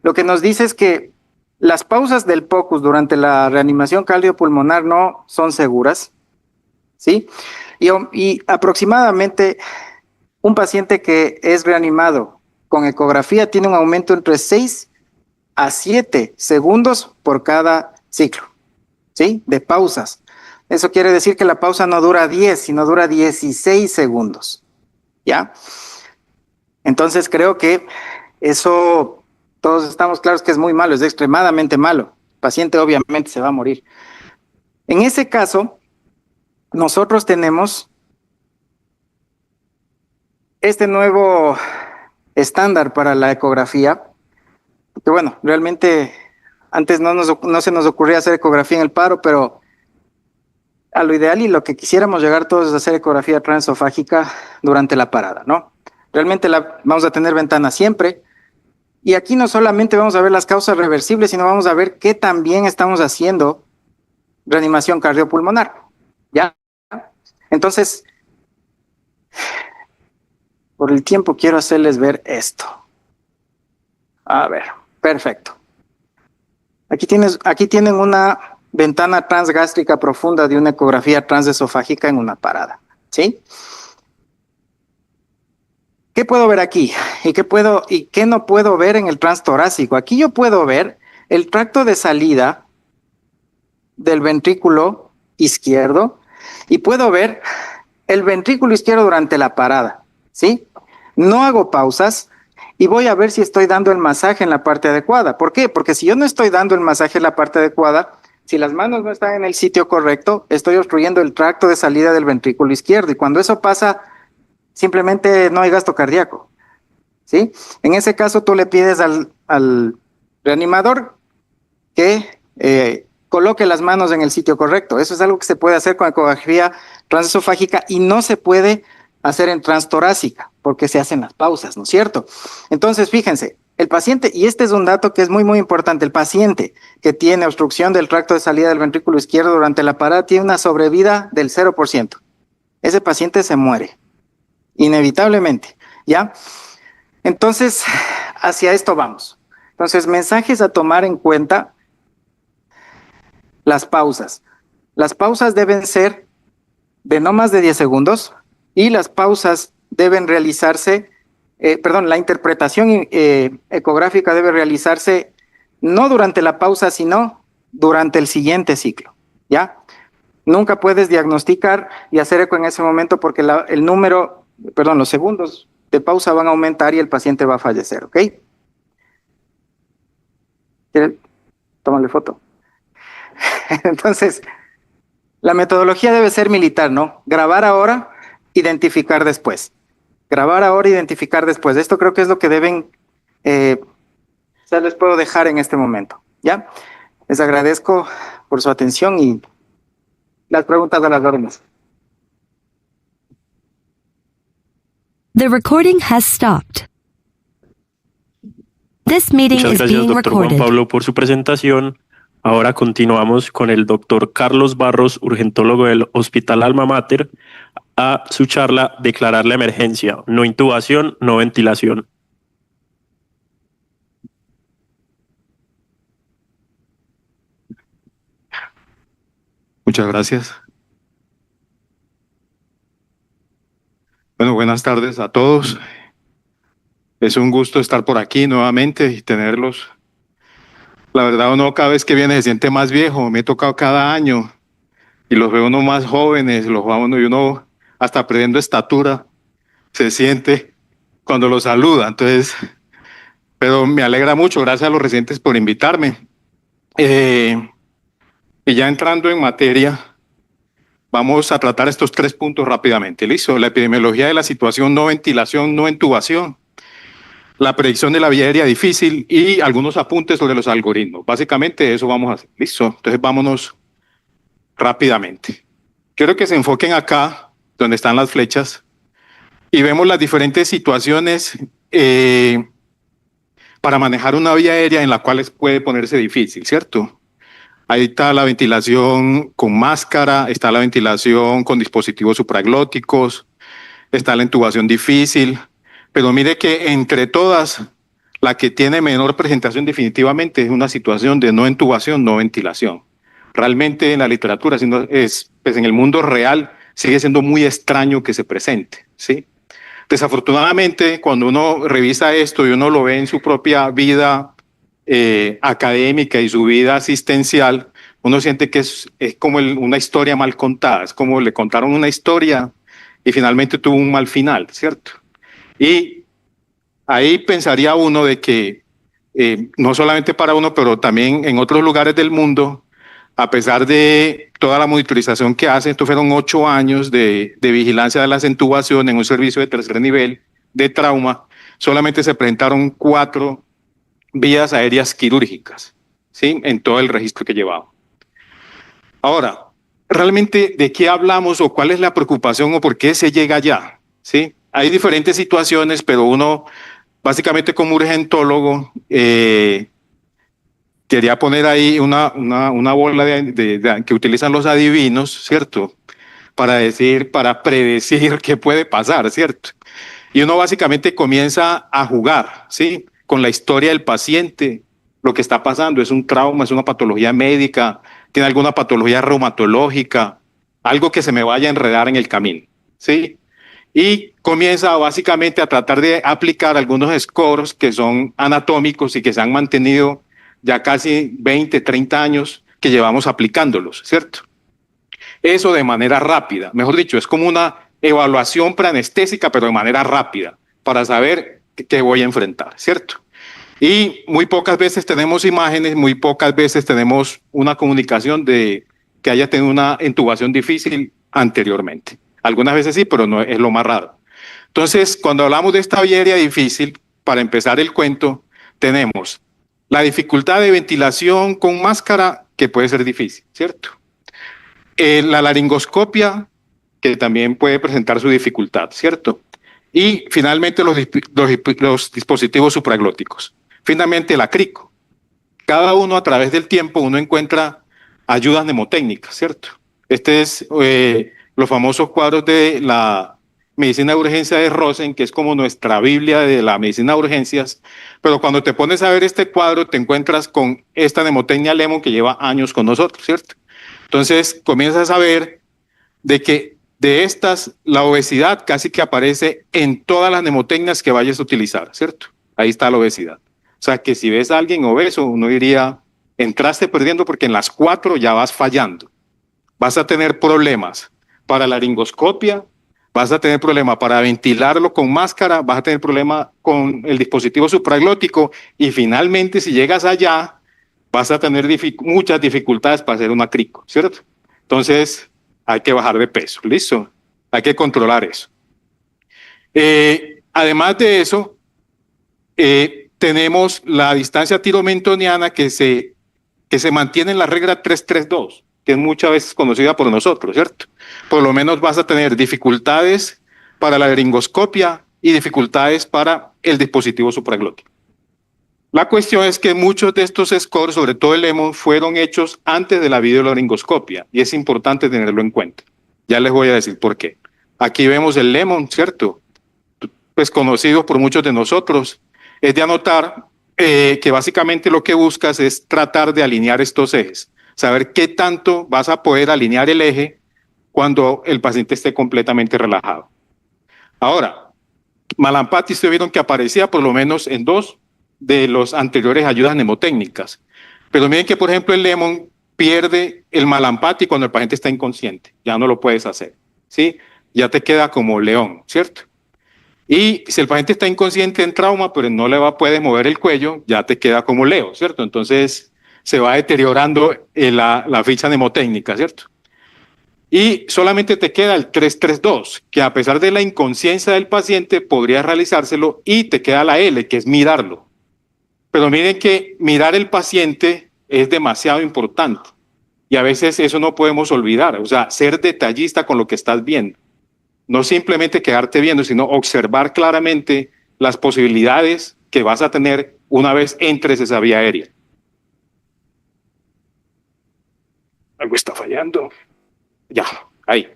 [SPEAKER 5] lo que nos dice es que las pausas del POCUS durante la reanimación cardiopulmonar no son seguras, ¿sí? Y aproximadamente un paciente que es reanimado con ecografía tiene un aumento entre 6 a 7 segundos por cada ciclo, ¿sí? De pausas. Eso quiere decir que la pausa no dura 10, sino dura 16 segundos, ¿ya? Entonces creo que eso, todos estamos claros que es muy malo, es extremadamente malo. El paciente obviamente se va a morir. En ese caso, nosotros tenemos este nuevo estándar para la ecografía, que bueno, realmente antes no se nos ocurría hacer ecografía en el paro, pero a lo ideal y lo que quisiéramos llegar todos es hacer ecografía transesofágica durante la parada, ¿no? Realmente vamos a tener ventana siempre, y aquí no solamente vamos a ver las causas reversibles, sino vamos a ver qué también estamos haciendo reanimación cardiopulmonar, ¿ya? Entonces, por el tiempo quiero hacerles ver esto. A ver, perfecto. Aquí tienen una ventana transgástrica profunda de una ecografía transesofágica en una parada, ¿sí? ¿Qué puedo ver aquí? ¿Y qué no puedo ver en el transtorácico? Aquí yo puedo ver el tracto de salida del ventrículo izquierdo y puedo ver el ventrículo izquierdo durante la parada, ¿sí? No hago pausas y voy a ver si estoy dando el masaje en la parte adecuada. ¿Por qué? Porque si yo no estoy dando el masaje en la parte adecuada, si las manos no están en el sitio correcto, estoy obstruyendo el tracto de salida del ventrículo izquierdo, y cuando eso pasa, simplemente no hay gasto cardíaco, ¿sí? En ese caso, tú le pides al reanimador que coloque las manos en el sitio correcto. Eso es algo que se puede hacer con ecografía transesofágica y no se puede hacer en transtorácica porque se hacen las pausas, ¿no es cierto? Entonces, fíjense, el paciente, y este es un dato que es muy, muy importante, el paciente que tiene obstrucción del tracto de salida del ventrículo izquierdo durante la parada tiene una sobrevida del 0%. Ese paciente se muere, inevitablemente, ¿ya? Entonces, hacia esto vamos. Entonces, mensajes a tomar en cuenta: las pausas. Las pausas deben ser de no más de 10 segundos y las pausas deben realizarse, la interpretación ecográfica debe realizarse no durante la pausa, sino durante el siguiente ciclo, ¿ya? Nunca puedes diagnosticar y hacer eco en ese momento porque los segundos de pausa van a aumentar y el paciente va a fallecer, ¿ok? Tómale foto. Entonces, la metodología debe ser militar, ¿no? Grabar ahora, identificar después. Grabar ahora, identificar después. Esto creo que es lo que deben, les puedo dejar en este momento, ¿ya? Les agradezco por su atención y las preguntas de las órdenes.
[SPEAKER 3] The recording has stopped. This meeting
[SPEAKER 1] Muchas
[SPEAKER 3] is
[SPEAKER 1] gracias,
[SPEAKER 3] being
[SPEAKER 1] doctor Juan
[SPEAKER 3] recorded.
[SPEAKER 1] Pablo, por su presentación. Ahora continuamos con el doctor Carlos Barros, urgentólogo del Hospital Alma Mater, a su charla Declarar la emergencia, no intubación, no ventilación.
[SPEAKER 6] Muchas gracias. Bueno, buenas tardes a todos. Es un gusto estar por aquí nuevamente y tenerlos. La verdad, uno cada vez que viene se siente más viejo. Me he tocado cada año y los veo uno más jóvenes, los va uno y uno hasta perdiendo estatura se siente cuando los saluda. Entonces, pero me alegra mucho. Gracias a los residentes por invitarme. Y ya entrando en materia, vamos a tratar estos 3 puntos rápidamente. Listo. La epidemiología de la situación, no ventilación, no intubación. La predicción de la vía aérea difícil y algunos apuntes sobre los algoritmos. Básicamente eso vamos a hacer. Listo. Entonces vámonos rápidamente. Quiero que se enfoquen acá, donde están las flechas, y vemos las diferentes situaciones para manejar una vía aérea en la cual puede ponerse difícil, ¿cierto? Ahí está la ventilación con máscara, está la ventilación con dispositivos supraglóticos, está la intubación difícil, pero mire que entre todas, la que tiene menor presentación definitivamente es una situación de no intubación, no ventilación. Realmente en la literatura, pues en el mundo real, sigue siendo muy extraño que se presente, ¿sí? Desafortunadamente, cuando uno revisa esto y uno lo ve en su propia vida académica y su vida asistencial, uno siente que es como una historia mal contada, es como le contaron una historia y finalmente tuvo un mal final, ¿cierto? Y ahí pensaría uno de que no solamente para uno, pero también en otros lugares del mundo, a pesar de toda la monitorización que hacen, estos fueron 8 años de vigilancia de las intubaciones en un servicio de tercer nivel de trauma, solamente se presentaron 4 vías aéreas quirúrgicas, ¿sí? En todo el registro que llevaba. Ahora, ¿realmente de qué hablamos o cuál es la preocupación o por qué se llega allá? ¿Sí? Hay diferentes situaciones, pero uno, básicamente como urgentólogo, quería poner ahí una bola que utilizan los adivinos, ¿cierto? Para predecir qué puede pasar, ¿cierto? Y uno básicamente comienza a jugar, ¿sí? Con la historia del paciente, lo que está pasando, es un trauma, es una patología médica, tiene alguna patología reumatológica, algo que se me vaya a enredar en el camino, ¿sí? Y comienza básicamente a tratar de aplicar algunos scores que son anatómicos y que se han mantenido ya casi 20, 30 años que llevamos aplicándolos, ¿cierto? Eso de manera rápida, mejor dicho, es como una evaluación preanestésica, pero de manera rápida, para saber qué voy a enfrentar, ¿cierto? Y muy pocas veces tenemos imágenes, muy pocas veces tenemos una comunicación de que haya tenido una intubación difícil anteriormente. Algunas veces sí, pero no es lo más raro. Entonces, cuando hablamos de esta vía aérea difícil, para empezar el cuento, tenemos la dificultad de ventilación con máscara, que puede ser difícil, ¿cierto? La laringoscopia, que también puede presentar su dificultad, ¿cierto? Y finalmente los dispositivos supraglóticos. Finalmente la crico. Cada uno a través del tiempo uno encuentra ayudas mnemotécnicas, ¿cierto? Este es los famosos cuadros de la medicina de urgencia de Rosen, que es como nuestra Biblia de la medicina de urgencias, pero cuando te pones a ver este cuadro te encuentras con esta mnemotecnia Lemon que lleva años con nosotros, ¿cierto? Entonces comienzas a ver de que de estas la obesidad casi que aparece en todas las mnemotecnias que vayas a utilizar, ¿cierto? Ahí está la obesidad. O sea que si ves a alguien obeso, uno diría, entraste perdiendo porque en las 4 ya vas fallando. Vas a tener problemas para la laringoscopia, vas a tener problemas para ventilarlo con máscara, vas a tener problemas con el dispositivo supraglótico y finalmente si llegas allá vas a tener muchas dificultades para hacer una crico, ¿cierto? Entonces hay que bajar de peso, ¿listo? Hay que controlar eso. Además de eso, tenemos la distancia tiromentoniana que se mantiene en la regla 332, que es muchas veces conocida por nosotros, ¿cierto? Por lo menos vas a tener dificultades para la laringoscopia y dificultades para el dispositivo supraglótico. La cuestión es que muchos de estos scores, sobre todo el Lemon, fueron hechos antes de la videolaringoscopia y es importante tenerlo en cuenta. Ya les voy a decir por qué. Aquí vemos el Lemon, ¿cierto? Pues conocido por muchos de nosotros. Es de anotar que básicamente lo que buscas es tratar de alinear estos ejes, saber qué tanto vas a poder alinear el eje cuando el paciente esté completamente relajado. Ahora, Malampati, ustedes vieron que aparecía por lo menos en 2 de los anteriores ayudas mnemotécnicas, pero miren que por ejemplo el Lemon pierde el Malampati cuando el paciente está inconsciente, ya no lo puedes hacer, ¿sí? Ya te queda como león, ¿cierto? Y si el paciente está inconsciente en trauma, pero no puede mover el cuello, ya te queda como Leo, ¿cierto? Entonces se va deteriorando la ficha mnemotécnica, ¿cierto? Y solamente te queda el 332, que a pesar de la inconsciencia del paciente podrías realizárselo, y te queda la L, que es mirarlo. Pero miren que mirar el paciente es demasiado importante y a veces eso no podemos olvidar, o sea, ser detallista con lo que estás viendo. No simplemente quedarte viendo, sino observar claramente las posibilidades que vas a tener una vez entres esa vía aérea. Algo está fallando. Ya, ahí.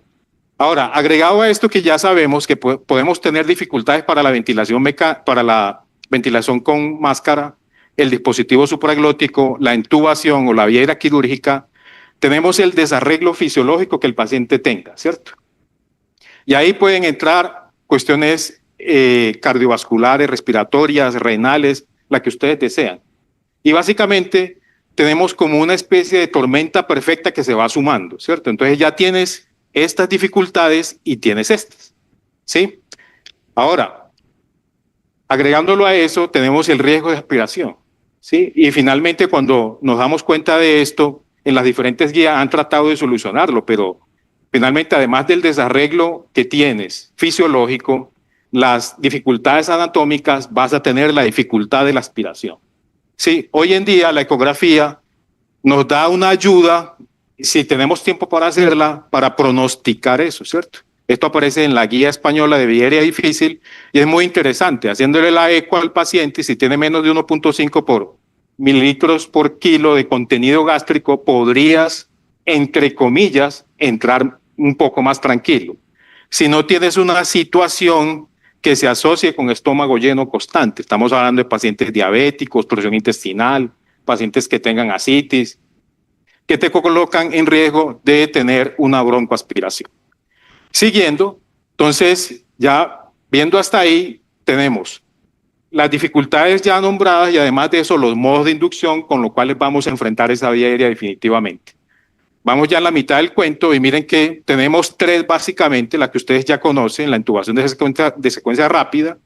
[SPEAKER 6] Ahora, agregado a esto que ya sabemos que podemos tener dificultades para la ventilación con máscara, el dispositivo supraglótico, la intubación o la vía aérea quirúrgica, tenemos el desarreglo fisiológico que el paciente tenga, ¿cierto? Y ahí pueden entrar cuestiones cardiovasculares, respiratorias, renales, la que ustedes desean. Y básicamente tenemos como una especie de tormenta perfecta que se va sumando, ¿cierto? Entonces ya tienes estas dificultades y tienes estas, ¿sí? Ahora, agregándolo a eso, tenemos el riesgo de aspiración, ¿sí? Y finalmente, cuando nos damos cuenta de esto, en las diferentes guías han tratado de solucionarlo, pero finalmente, además del desarreglo que tienes fisiológico, las dificultades anatómicas, vas a tener la dificultad de la aspiración. Sí, hoy en día la ecografía nos da una ayuda, si tenemos tiempo para hacerla, para pronosticar eso, ¿cierto? Esto aparece en la guía española de viaria difícil y es muy interesante, haciéndole la eco al paciente, si tiene menos de 1.5 por mililitros por kilo de contenido gástrico, podrías, entre comillas, entrar un poco más tranquilo. Si no tienes una situación que se asocie con estómago lleno constante, estamos hablando de pacientes diabéticos, obstrucción intestinal, pacientes que tengan ascitis, que te colocan en riesgo de tener una broncoaspiración. Siguiendo, entonces, ya viendo hasta ahí, tenemos las dificultades ya nombradas y además de eso los modos de inducción con los cuales vamos a enfrentar esa vía aérea definitivamente. Vamos ya a la mitad del cuento y miren que tenemos tres básicamente, la que ustedes ya conocen, la intubación de secuencia rápida,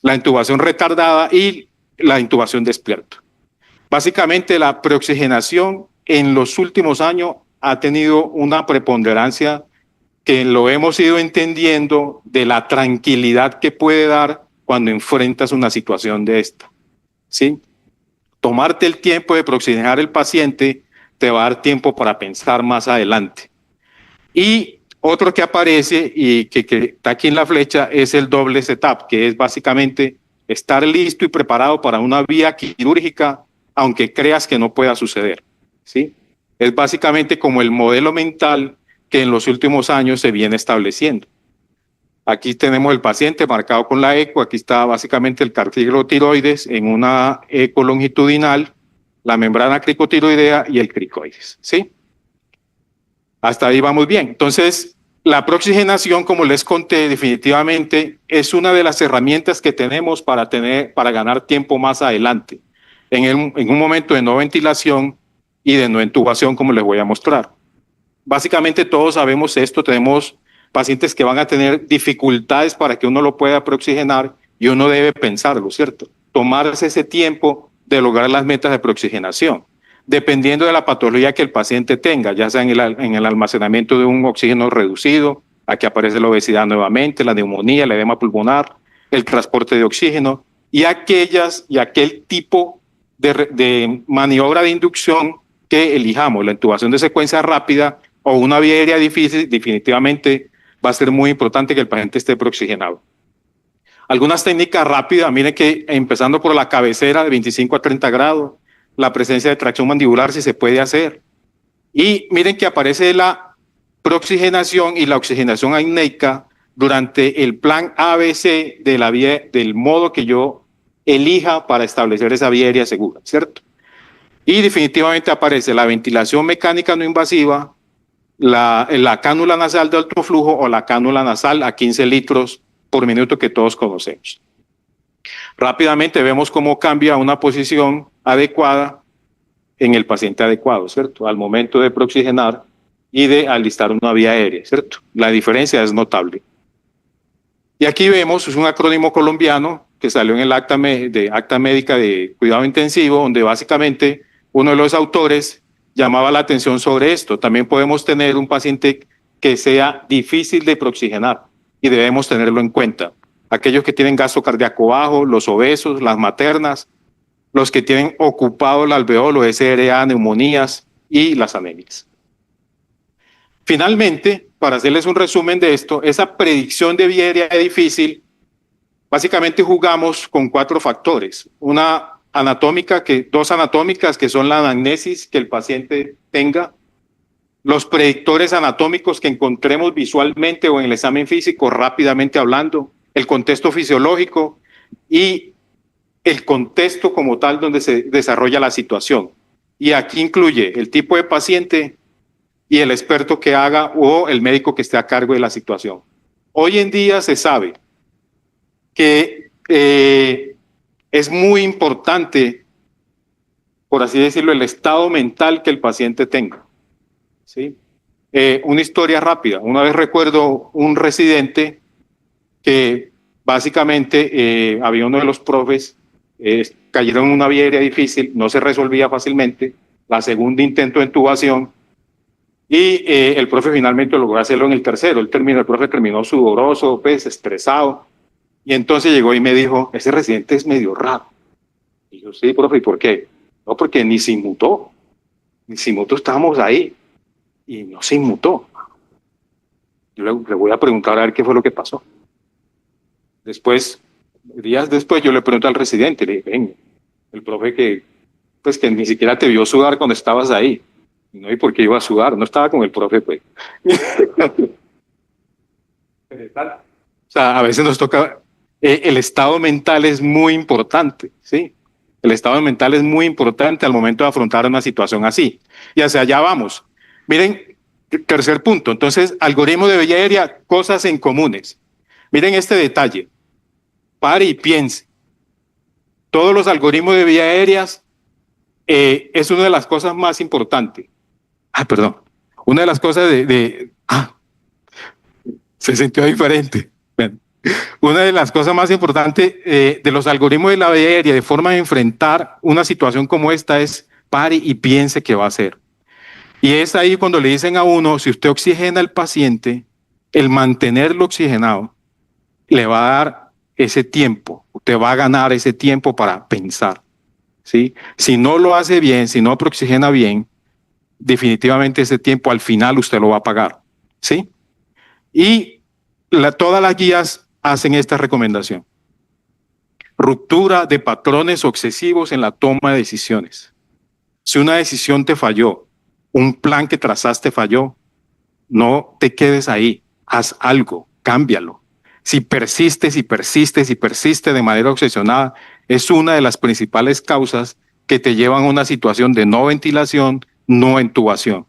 [SPEAKER 6] la intubación retardada y la intubación despierto. Básicamente la preoxigenación en los últimos años ha tenido una preponderancia que lo hemos ido entendiendo de la tranquilidad que puede dar cuando enfrentas una situación de esta, ¿sí? Tomarte el tiempo de preoxigenar al paciente te va a dar tiempo para pensar más adelante. Y otro que aparece y que está aquí en la flecha es el doble setup, que es básicamente estar listo y preparado para una vía quirúrgica, aunque creas que no pueda suceder, ¿sí? Es básicamente como el modelo mental que en los últimos años se viene estableciendo. Aquí tenemos el paciente marcado con la eco, aquí está básicamente el cartílago tiroides en una eco longitudinal, la membrana cricotiroidea y el cricoides, ¿sí? Hasta ahí vamos bien. Entonces, la preoxigenación, como les conté, definitivamente es una de las herramientas que tenemos para ganar tiempo más adelante, en un momento de no ventilación y de no intubación, como les voy a mostrar. Básicamente todos sabemos esto, tenemos pacientes que van a tener dificultades para que uno lo pueda preoxigenar y uno debe pensarlo, ¿cierto? Tomarse ese tiempo de lograr las metas de preoxigenación, dependiendo de la patología que el paciente tenga, ya sea en el almacenamiento de un oxígeno reducido, aquí aparece la obesidad nuevamente, la neumonía, el edema pulmonar, el transporte de oxígeno y aquel tipo de maniobra de inducción que elijamos, la intubación de secuencia rápida o una vía aérea difícil, definitivamente va a ser muy importante que el paciente esté preoxigenado. Algunas técnicas rápidas, miren que empezando por la cabecera de 25 a 30 grados, la presencia de tracción mandibular si se puede hacer. Y miren que aparece la preoxigenación y la oxigenación apneica durante el plan ABC de la vía, del modo que yo elija para establecer esa vía aérea segura, ¿cierto? Y definitivamente aparece la ventilación mecánica no invasiva, la cánula nasal de alto flujo o la cánula nasal a 15 litros por minuto que todos conocemos. Rápidamente vemos cómo cambia una posición adecuada en el paciente adecuado, ¿cierto? Al momento de preoxigenar y de alistar una vía aérea, ¿cierto? La diferencia es notable. Y aquí vemos, es un acrónimo colombiano que salió en el acta médica de cuidado intensivo, donde básicamente uno de los autores llamaba la atención sobre esto. También podemos tener un paciente que sea difícil de preoxigenar y debemos tenerlo en cuenta. Aquellos que tienen gasto cardíaco bajo, los obesos, las maternas, los que tienen ocupado el alveolo, SRA, neumonías y las anemias. Finalmente, para hacerles un resumen de esto, esa predicción de vía aérea difícil, básicamente jugamos con 4 factores. Dos anatómicas que son la anamnesis que el paciente tenga, los predictores anatómicos que encontremos visualmente o en el examen físico rápidamente hablando, el contexto fisiológico y el contexto como tal donde se desarrolla la situación. Y aquí incluye el tipo de paciente y el experto que haga o el médico que esté a cargo de la situación. Hoy en día se sabe que es muy importante, por así decirlo, el estado mental que el paciente tenga, ¿sí? Una historia rápida. Una vez recuerdo un residente que básicamente había uno de los profes, cayeron en una vía aérea difícil, no se resolvía fácilmente, la segunda intento de intubación, y el profe finalmente logró hacerlo en el tercero. El profe terminó sudoroso, pues, estresado, y entonces llegó y me dijo, ese residente es medio raro. Y yo, sí, profe, ¿y por qué? No, porque ni se inmutó, estábamos ahí, y no se inmutó. Yo le voy a preguntar a ver qué fue lo que pasó. Después, días después, yo le pregunto al residente, le dije, ven, el profe que ni siquiera te vio sudar cuando estabas ahí. No, ¿y por qué iba a sudar? No estaba con el profe, pues. O sea, a veces nos toca, el estado mental es muy importante, ¿sí? El estado mental es muy importante al momento de afrontar una situación así. Y hacia allá vamos. Miren, tercer punto. Entonces, algoritmo de vía aérea, cosas en comunes. Miren este detalle. Pare y piense. Todos los algoritmos de vía aéreas es una de las cosas más importantes. Perdón. Una de las cosas se sintió diferente. Una de las cosas más importantes de los algoritmos de la vía aérea de forma de enfrentar una situación como esta es pare y piense qué va a hacer. Y es ahí cuando le dicen a uno, si usted oxigena al paciente, el mantenerlo oxigenado le va a dar ese tiempo, usted va a ganar ese tiempo para pensar, ¿sí? Si no lo hace bien, si no oxigena bien, definitivamente ese tiempo al final usted lo va a pagar, ¿sí? Y todas las guías hacen esta recomendación. Ruptura de patrones obsesivos en la toma de decisiones. Si una decisión te falló, un plan que trazaste falló, no te quedes ahí, haz algo, cámbialo. Si persistes de manera obsesionada, es una de las principales causas que te llevan a una situación de no ventilación, no intubación.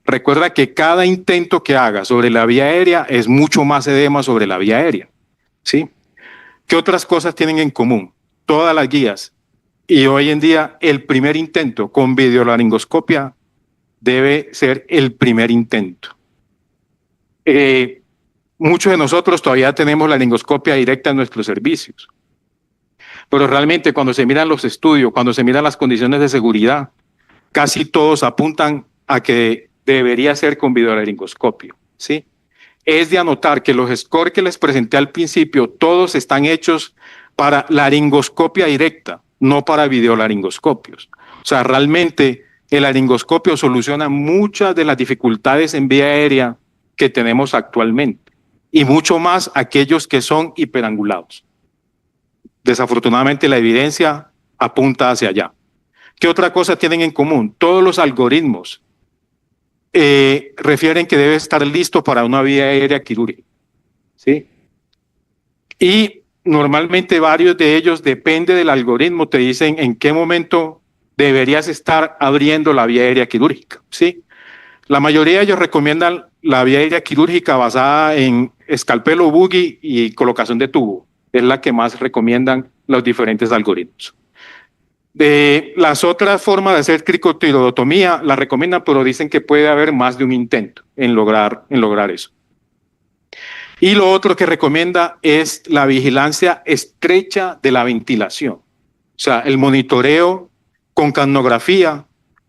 [SPEAKER 6] Recuerda que cada intento que hagas sobre la vía aérea es mucho más edema sobre la vía aérea, ¿sí? ¿Qué otras cosas tienen en común? Todas las guías. Y hoy en día el primer intento con videolaringoscopia debe ser el primer intento. Muchos de nosotros todavía tenemos la laringoscopia directa en nuestros servicios. Pero realmente cuando se miran los estudios, cuando se miran las condiciones de seguridad, casi todos apuntan a que debería ser con videolaringoscopio, ¿sí? Es de anotar que los scores que les presenté al principio, todos están hechos para laringoscopia directa, no para videolaringoscopios. O sea, realmente el laringoscopio soluciona muchas de las dificultades en vía aérea que tenemos actualmente y mucho más aquellos que son hiperangulados. Desafortunadamente la evidencia apunta hacia allá. ¿Qué otra cosa tienen en común? Todos los algoritmos refieren que debe estar listo para una vía aérea quirúrgica, ¿sí? Y normalmente varios de ellos, depende del algoritmo, te dicen en qué momento deberías estar abriendo la vía aérea quirúrgica, ¿sí? La mayoría de ellos recomiendan la vía aérea quirúrgica basada en escalpelo, buggy y colocación de tubo. Es la que más recomiendan los diferentes algoritmos. De las otras formas de hacer cricotirotomía la recomiendan, pero dicen que puede haber más de un intento en lograr eso. Y lo otro que recomienda es la vigilancia estrecha de la ventilación. O sea, el monitoreo con capnografía,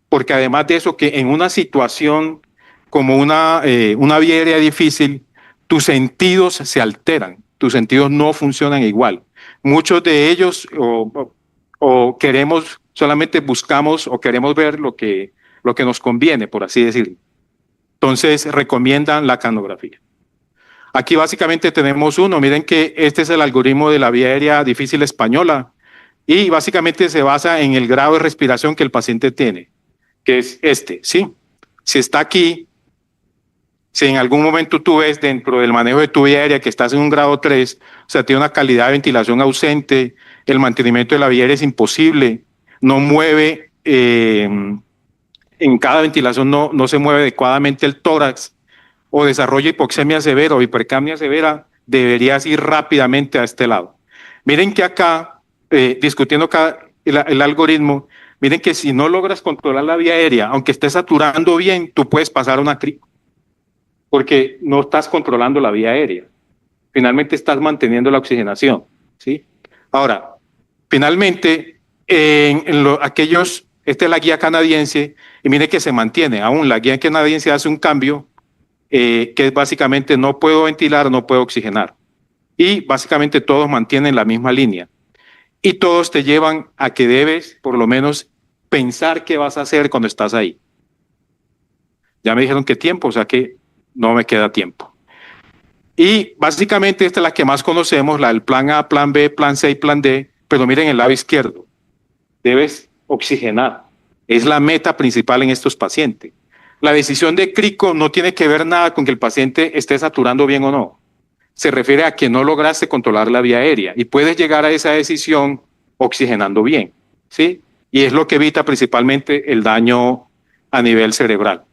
[SPEAKER 6] porque además de eso, que en una situación como una vía aérea difícil, tus sentidos se alteran, tus sentidos no funcionan igual. Muchos de ellos solamente buscamos o queremos ver lo que nos conviene, por así decirlo. Entonces recomiendan la capnografía. Aquí básicamente tenemos uno, miren que este es el algoritmo de la vía aérea difícil española y básicamente se basa en el grado de respiración que el paciente tiene, que es este, ¿sí? Si está aquí, si en algún momento tú ves dentro del manejo de tu vía aérea que estás en un grado 3, o sea, tiene una calidad de ventilación ausente, el mantenimiento de la vía aérea es imposible, no mueve, en cada ventilación no se mueve adecuadamente el tórax, o desarrolla hipoxemia severa o hipercapnia severa, deberías ir rápidamente a este lado. Miren que acá, discutiendo acá el algoritmo, miren que si no logras controlar la vía aérea, aunque estés saturando bien, tú puedes pasar a una crico, porque no estás controlando la vía aérea. Finalmente estás manteniendo la oxigenación, ¿sí? Ahora, finalmente, esta es la guía canadiense, y mire que se mantiene, aún la guía canadiense hace un cambio, que es básicamente no puedo ventilar, no puedo oxigenar. Y básicamente todos mantienen la misma línea. Y todos te llevan a que debes, por lo menos, pensar qué vas a hacer cuando estás ahí. Ya me dijeron que tiempo, o sea que no me queda tiempo. Y básicamente esta es la que más conocemos, la del plan A, plan B, plan C y plan D, pero miren el lado izquierdo. Debes oxigenar. Es la meta principal en estos pacientes. La decisión de crico no tiene que ver nada con que el paciente esté saturando bien o no. Se refiere a que no lograste controlar la vía aérea y puedes llegar a esa decisión oxigenando bien, ¿sí? Y es lo que evita principalmente el daño a nivel cerebral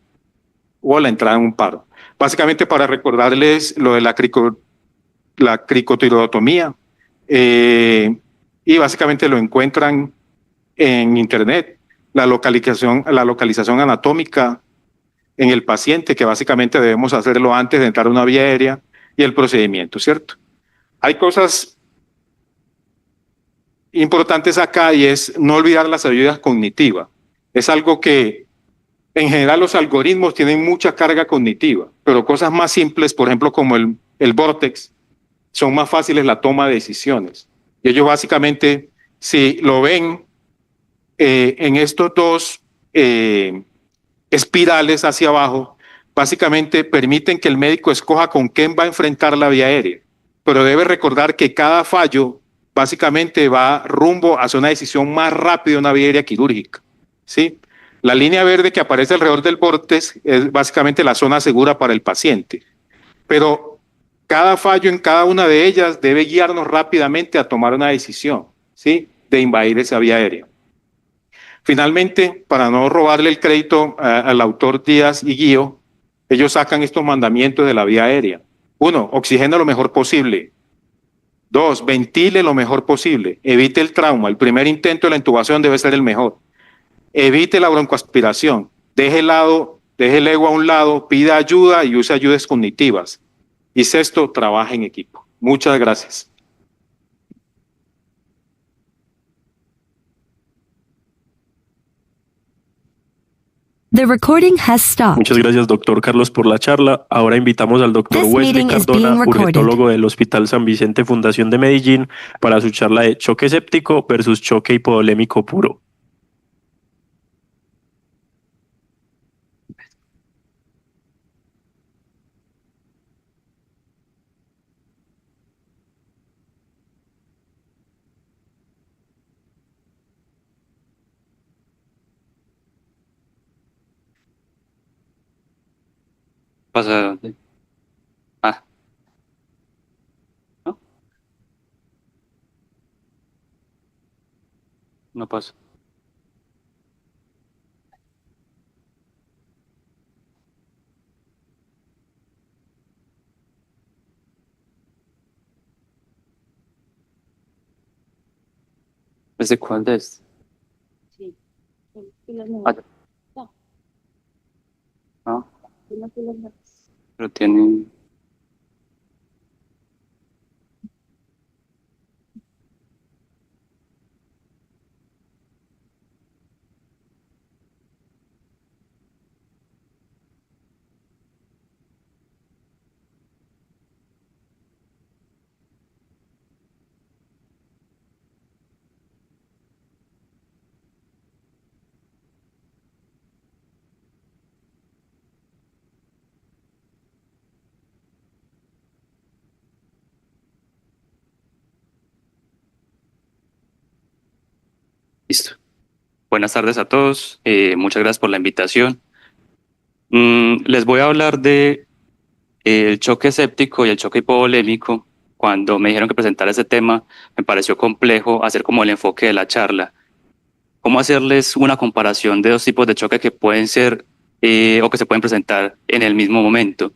[SPEAKER 6] o la entrada en un paro. Básicamente para recordarles lo de la cricotirotomía, y básicamente lo encuentran en internet, la localización anatómica en el paciente, que básicamente debemos hacerlo antes de entrar a una vía aérea, y el procedimiento, ¿cierto? Hay cosas importantes acá y es no olvidar las ayudas cognitivas. Es algo que en general los algoritmos tienen mucha carga cognitiva, pero cosas más simples, por ejemplo, como el Vortex, son más fáciles la toma de decisiones. Y ellos básicamente, si lo ven en estos dos espirales hacia abajo, básicamente permiten que el médico escoja con quién va a enfrentar la vía aérea, pero debe recordar que cada fallo básicamente va rumbo hacia una decisión más rápida de una vía aérea quirúrgica, ¿sí? La línea verde que aparece alrededor del vórtex es básicamente la zona segura para el paciente, pero cada fallo en cada una de ellas debe guiarnos rápidamente a tomar una decisión, ¿sí? De invadir esa vía aérea. Finalmente, para no robarle el crédito al autor Díaz y Guío, ellos sacan estos mandamientos de la vía aérea. 1, oxigene lo mejor posible. 2, ventile lo mejor posible. Evite el trauma. El primer intento de la intubación debe ser el mejor. Evite la broncoaspiración. Deje el ego a un lado, pida ayuda y use ayudas cognitivas. Y sexto, trabaje en equipo. Muchas gracias.
[SPEAKER 3] The recording has stopped.
[SPEAKER 1] Muchas gracias, doctor Carlos, por la charla. Ahora invitamos al doctor
[SPEAKER 3] This
[SPEAKER 1] Wesley
[SPEAKER 3] meeting is
[SPEAKER 1] Cardona,
[SPEAKER 3] being recorded.
[SPEAKER 1] urgentólogo del Hospital San Vicente Fundación de Medellín, para su charla de choque séptico versus choque hipovolémico puro.
[SPEAKER 7] ¿Pasa de dónde? Ah, ¿no? No pasa. ¿Es de cuál de este?
[SPEAKER 8] Sí. Pilas no.
[SPEAKER 7] Ah, no,
[SPEAKER 8] Una pilas no.
[SPEAKER 7] pero tiene... Listo. Buenas tardes a todos. Muchas gracias por la invitación. Les voy a hablar de el choque séptico y el choque hipovolémico. Cuando me dijeron que presentara ese tema, me pareció complejo hacer como el enfoque de la charla. ¿Cómo hacerles una comparación de dos tipos de choque que pueden ser o que se pueden presentar en el mismo momento?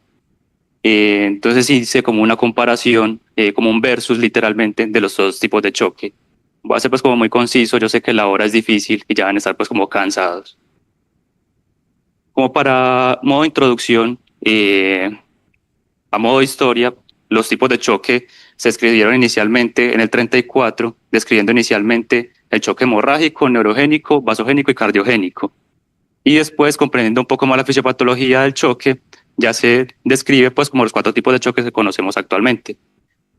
[SPEAKER 7] Entonces hice como una comparación, como un versus literalmente de los dos tipos de choque. Voy a ser pues como muy conciso, yo sé que la hora es difícil y ya van a estar pues como cansados. Como para modo de introducción, a modo de historia, los tipos de choque se escribieron inicialmente en el 34, describiendo inicialmente el choque hemorrágico, neurogénico, vasogénico y cardiogénico. Y después, comprendiendo un poco más la fisiopatología del choque, ya se describe pues como los 4 tipos de choques que conocemos actualmente: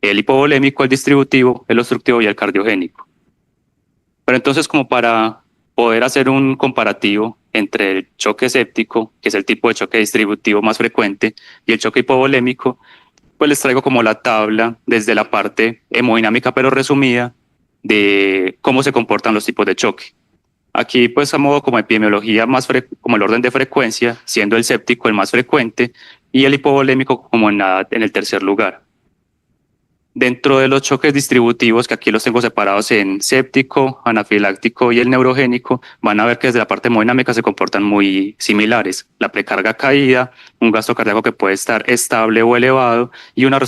[SPEAKER 7] el hipovolémico, el distributivo, el obstructivo y el cardiogénico. Pero entonces, como para poder hacer un comparativo entre el choque séptico, que es el tipo de choque distributivo más frecuente, y el choque hipovolémico, pues les traigo como la tabla desde la parte hemodinámica, pero resumida, de cómo se comportan los tipos de choque. Aquí, pues, a modo como epidemiología, como el orden de frecuencia, siendo el séptico el más frecuente y el hipovolémico como en el tercer lugar. Dentro de los choques distributivos, que aquí los tengo separados en séptico, anafiláctico y el neurogénico, van a ver que desde la parte hemodinámica se comportan muy similares. La precarga caída, un gasto cardíaco que puede estar estable o elevado y una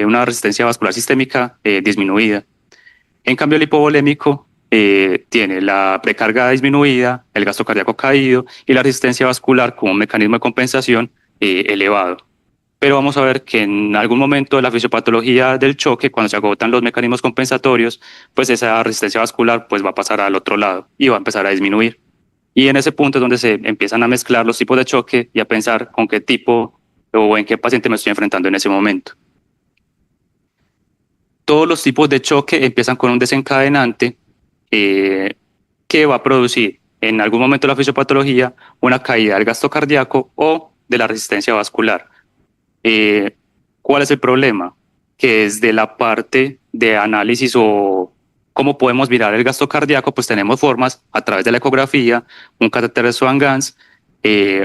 [SPEAKER 7] una resistencia vascular sistémica disminuida. En cambio, el hipovolémico tiene la precarga disminuida, el gasto cardíaco caído y la resistencia vascular como un mecanismo de compensación elevado. Pero vamos a ver que en algún momento de la fisiopatología del choque, cuando se agotan los mecanismos compensatorios, pues esa resistencia vascular pues va a pasar al otro lado y va a empezar a disminuir. Y en ese punto es donde se empiezan a mezclar los tipos de choque y a pensar con qué tipo o en qué paciente me estoy enfrentando en ese momento. Todos los tipos de choque empiezan con un desencadenante que va a producir en algún momento de la fisiopatología una caída del gasto cardíaco o de la resistencia vascular. ¿Cuál es el problema? Que desde la parte de análisis o cómo podemos mirar el gasto cardíaco, pues tenemos formas a través de la ecografía, un catéter de Swan-Ganz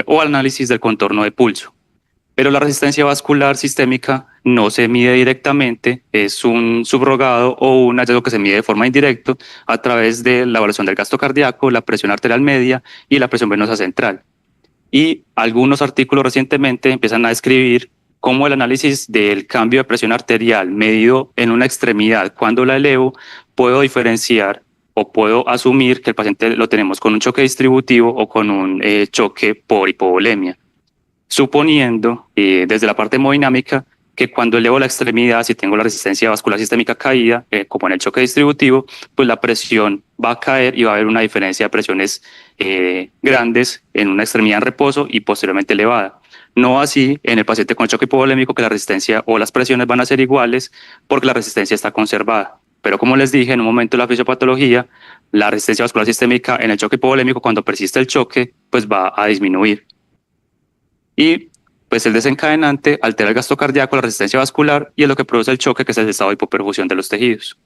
[SPEAKER 7] o análisis del contorno de pulso. Pero la resistencia vascular sistémica no se mide directamente, es un subrogado o un hallazgo que se mide de forma indirecta a través de la evaluación del gasto cardíaco, la presión arterial media y la presión venosa central. Y algunos artículos recientemente empiezan a describir cómo el análisis del cambio de presión arterial medido en una extremidad, cuando la elevo, puedo diferenciar o puedo asumir que el paciente lo tenemos con un choque distributivo o con un choque por hipovolemia, suponiendo desde la parte hemodinámica que cuando elevo la extremidad, si tengo la resistencia vascular sistémica caída, como en el choque distributivo, pues la presión va a caer y va a haber una diferencia de presiones grandes en una extremidad en reposo y posteriormente elevada. No así en el paciente con choque hipovolémico, que la resistencia o las presiones van a ser iguales porque la resistencia está conservada. Pero como les dije, en un momento de la fisiopatología, la resistencia vascular sistémica en el choque hipovolémico, cuando persiste el choque, pues va a disminuir. Y pues el desencadenante altera el gasto cardíaco, la resistencia vascular, y es lo que produce el choque, que es el estado de hipoperfusión de los tejidos.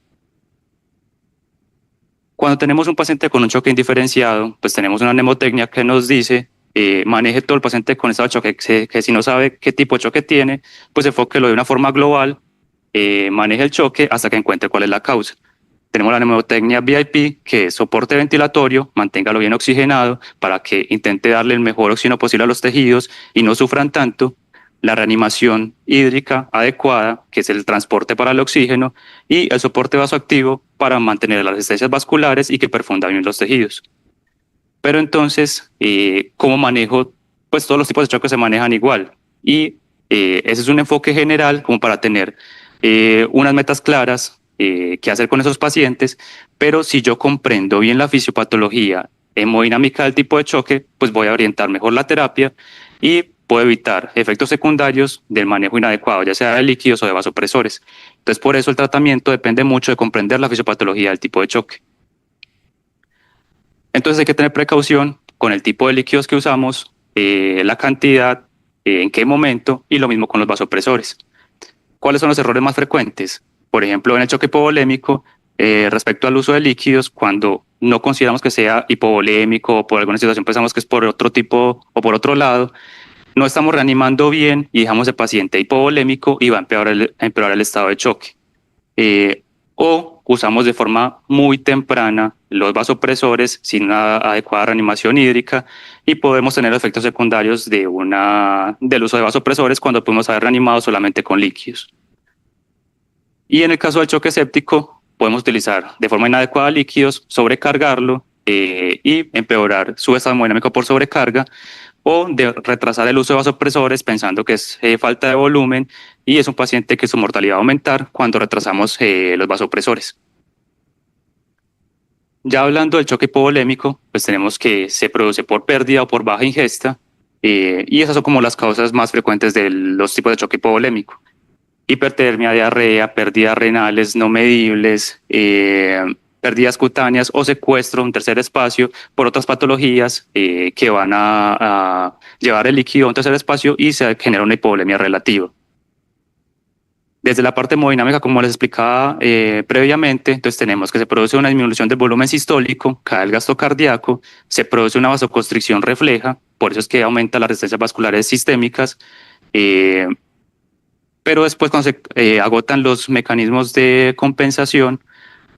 [SPEAKER 7] Cuando tenemos un paciente con un choque indiferenciado, pues tenemos una mnemotecnia que nos dice maneje todo el paciente con estado de choque, que si no sabe qué tipo de choque tiene, pues enfóquelo de una forma global, maneje el choque hasta que encuentre cuál es la causa. Tenemos la mnemotecnia VIP, que es soporte ventilatorio, manténgalo bien oxigenado para que intente darle el mejor oxígeno posible a los tejidos y no sufran tanto. La reanimación hídrica adecuada, que es el transporte para el oxígeno, y el soporte vasoactivo para mantener las resistencias vasculares y que perfunda bien los tejidos. Pero entonces, ¿cómo manejo? Pues todos los tipos de choque se manejan igual. Y ese es un enfoque general como para tener unas metas claras, qué hacer con esos pacientes. Pero si yo comprendo bien la fisiopatología hemodinámica del tipo de choque, pues voy a orientar mejor la terapia y puedo evitar efectos secundarios del manejo inadecuado, ya sea de líquidos o de vasopresores. Entonces, por eso el tratamiento depende mucho de comprender la fisiopatología del tipo de choque. Entonces hay que tener precaución con el tipo de líquidos que usamos, la cantidad, en qué momento, y lo mismo con los vasopresores. ¿Cuáles son los errores más frecuentes? Por ejemplo, en el choque hipovolémico, respecto al uso de líquidos, cuando no consideramos que sea hipovolémico o por alguna situación pensamos que es por otro tipo o por otro lado, no estamos reanimando bien y dejamos el paciente hipovolémico y va a empeorar el estado de choque. O usamos de forma muy temprana los vasopresores sin una adecuada reanimación hídrica y podemos tener efectos secundarios del uso de vasopresores cuando podemos haber reanimado solamente con líquidos. Y en el caso del choque séptico, podemos utilizar de forma inadecuada líquidos, sobrecargarlo y empeorar su estado hemodinámico por sobrecarga, o de retrasar el uso de vasopresores pensando que es falta de volumen, y es un paciente que su mortalidad va a aumentar cuando retrasamos los vasopresores. Ya hablando del choque hipovolémico, pues tenemos que se produce por pérdida o por baja ingesta, y esas son como las causas más frecuentes de los tipos de choque hipovolémico: hipertermia, diarrea, pérdidas renales no medibles, pérdidas cutáneas o secuestro, un tercer espacio, por otras patologías que van a llevar el líquido a un tercer espacio y se genera una hipovolemia relativa. Desde la parte hemodinámica, como les explicaba previamente, entonces tenemos que se produce una disminución del volumen sistólico, cae el gasto cardíaco, se produce una vasoconstricción refleja, por eso es que aumenta las resistencias vasculares sistémicas, pero después cuando se agotan los mecanismos de compensación,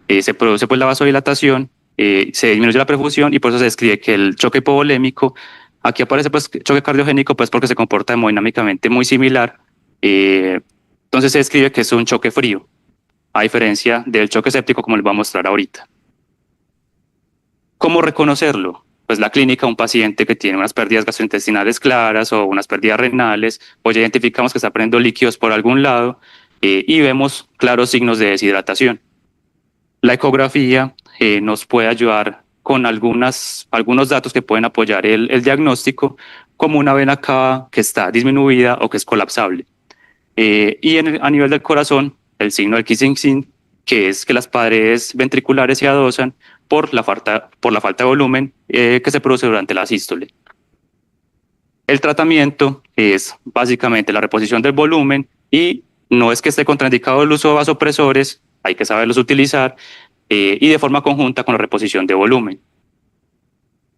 [SPEAKER 7] se produce pues la vasodilatación, se disminuye la perfusión y por eso se describe que el choque hipovolémico, aquí aparece pues choque cardiogénico pues porque se comporta hemodinámicamente muy similar, entonces se describe que es un choque frío, a diferencia del choque séptico como les voy a mostrar ahorita. ¿Cómo reconocerlo? Pues la clínica, un paciente que tiene unas pérdidas gastrointestinales claras o unas pérdidas renales, pues ya identificamos que está perdiendo líquidos por algún lado y vemos claros signos de deshidratación. La ecografía nos puede ayudar con algunos datos que pueden apoyar el diagnóstico, como una vena cava que está disminuida o que es colapsable. Y a nivel del corazón, el signo del kissing sign, que es que las paredes ventriculares se adosan por la falta de volumen que se produce durante la sístole. El tratamiento es básicamente la reposición del volumen y no es que esté contraindicado el uso de vasopresores, hay que saberlos utilizar y de forma conjunta con la reposición de volumen.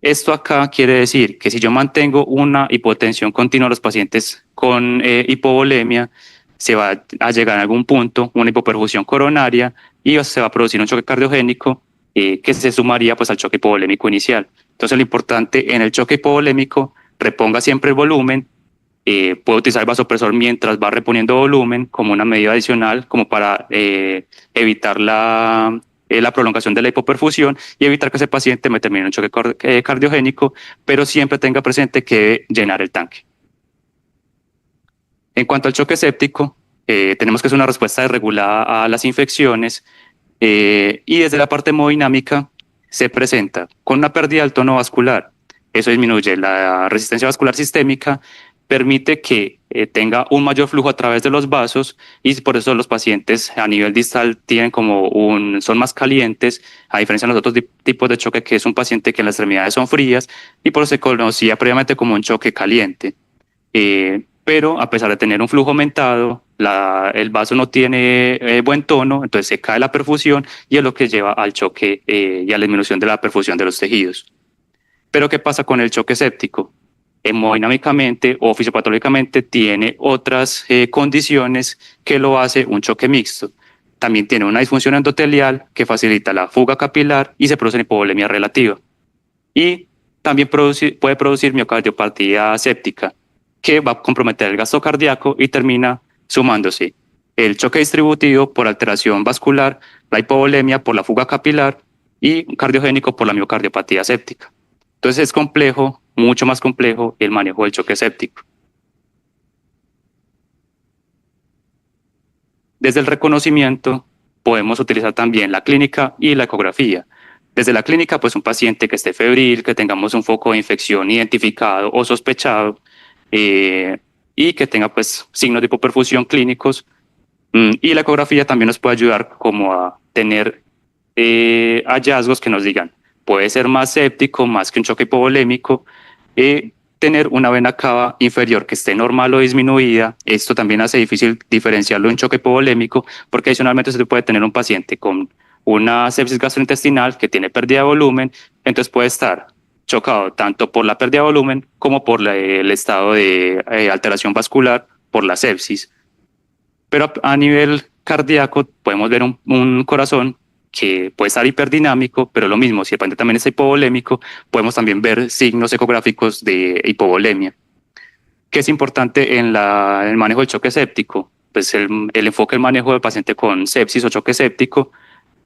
[SPEAKER 7] Esto acá quiere decir que si yo mantengo una hipotensión continua a los pacientes con hipovolemia, se va a llegar en algún punto una hipoperfusión coronaria y se va a producir un choque cardiogénico que se sumaría pues al choque hipovolémico inicial. Entonces lo importante en el choque hipovolémico, reponga siempre el volumen, puede utilizar el vasopresor mientras va reponiendo volumen como una medida adicional como para evitar la prolongación de la hipoperfusión y evitar que ese paciente me termine un choque cardiogénico, pero siempre tenga presente que debe llenar el tanque. En cuanto al choque séptico, tenemos que hacer una respuesta desregulada a las infecciones y desde la parte hemodinámica se presenta con una pérdida del tono vascular. Eso disminuye la resistencia vascular sistémica, permite que tenga un mayor flujo a través de los vasos y por eso los pacientes a nivel distal tienen son más calientes, a diferencia de los otros tipos de choque, que es un paciente que en las extremidades son frías y por eso se conocía previamente como un choque caliente. Pero a pesar de tener un flujo aumentado, el vaso no tiene buen tono, entonces se cae la perfusión y es lo que lleva al choque y a la disminución de la perfusión de los tejidos. Pero ¿qué pasa con el choque séptico? Hemodinámicamente o fisiopatológicamente tiene otras condiciones que lo hace un choque mixto. También tiene una disfunción endotelial que facilita la fuga capilar y se produce hipovolemia relativa. Y también puede producir miocardiopatía séptica, que va a comprometer el gasto cardíaco y termina sumándose el choque distributivo por alteración vascular, la hipovolemia por la fuga capilar y cardiogénico por la miocardiopatía séptica. Entonces es complejo, mucho más complejo el manejo del choque séptico. Desde el reconocimiento podemos utilizar también la clínica y la ecografía. Desde la clínica, pues un paciente que esté febril, que tengamos un foco de infección identificado o sospechado y que tenga pues signos de hipoperfusión clínicos. Y la ecografía también nos puede ayudar como a tener hallazgos que nos digan, puede ser más séptico, más que un choque hipovolémico, tener una vena cava inferior que esté normal o disminuida. Esto también hace difícil diferenciarlo de un choque hipovolémico, porque adicionalmente se puede tener un paciente con una sepsis gastrointestinal que tiene pérdida de volumen, entonces puede estar chocado tanto por la pérdida de volumen como por el estado de alteración vascular por la sepsis. Pero a nivel cardíaco podemos ver un corazón que puede estar hiperdinamico, pero lo mismo, si el paciente también es hipovolémico, podemos también ver signos ecográficos de hipovolemia. ¿Qué es importante en el manejo del choque séptico? Pues el enfoque del manejo del paciente con sepsis o choque séptico,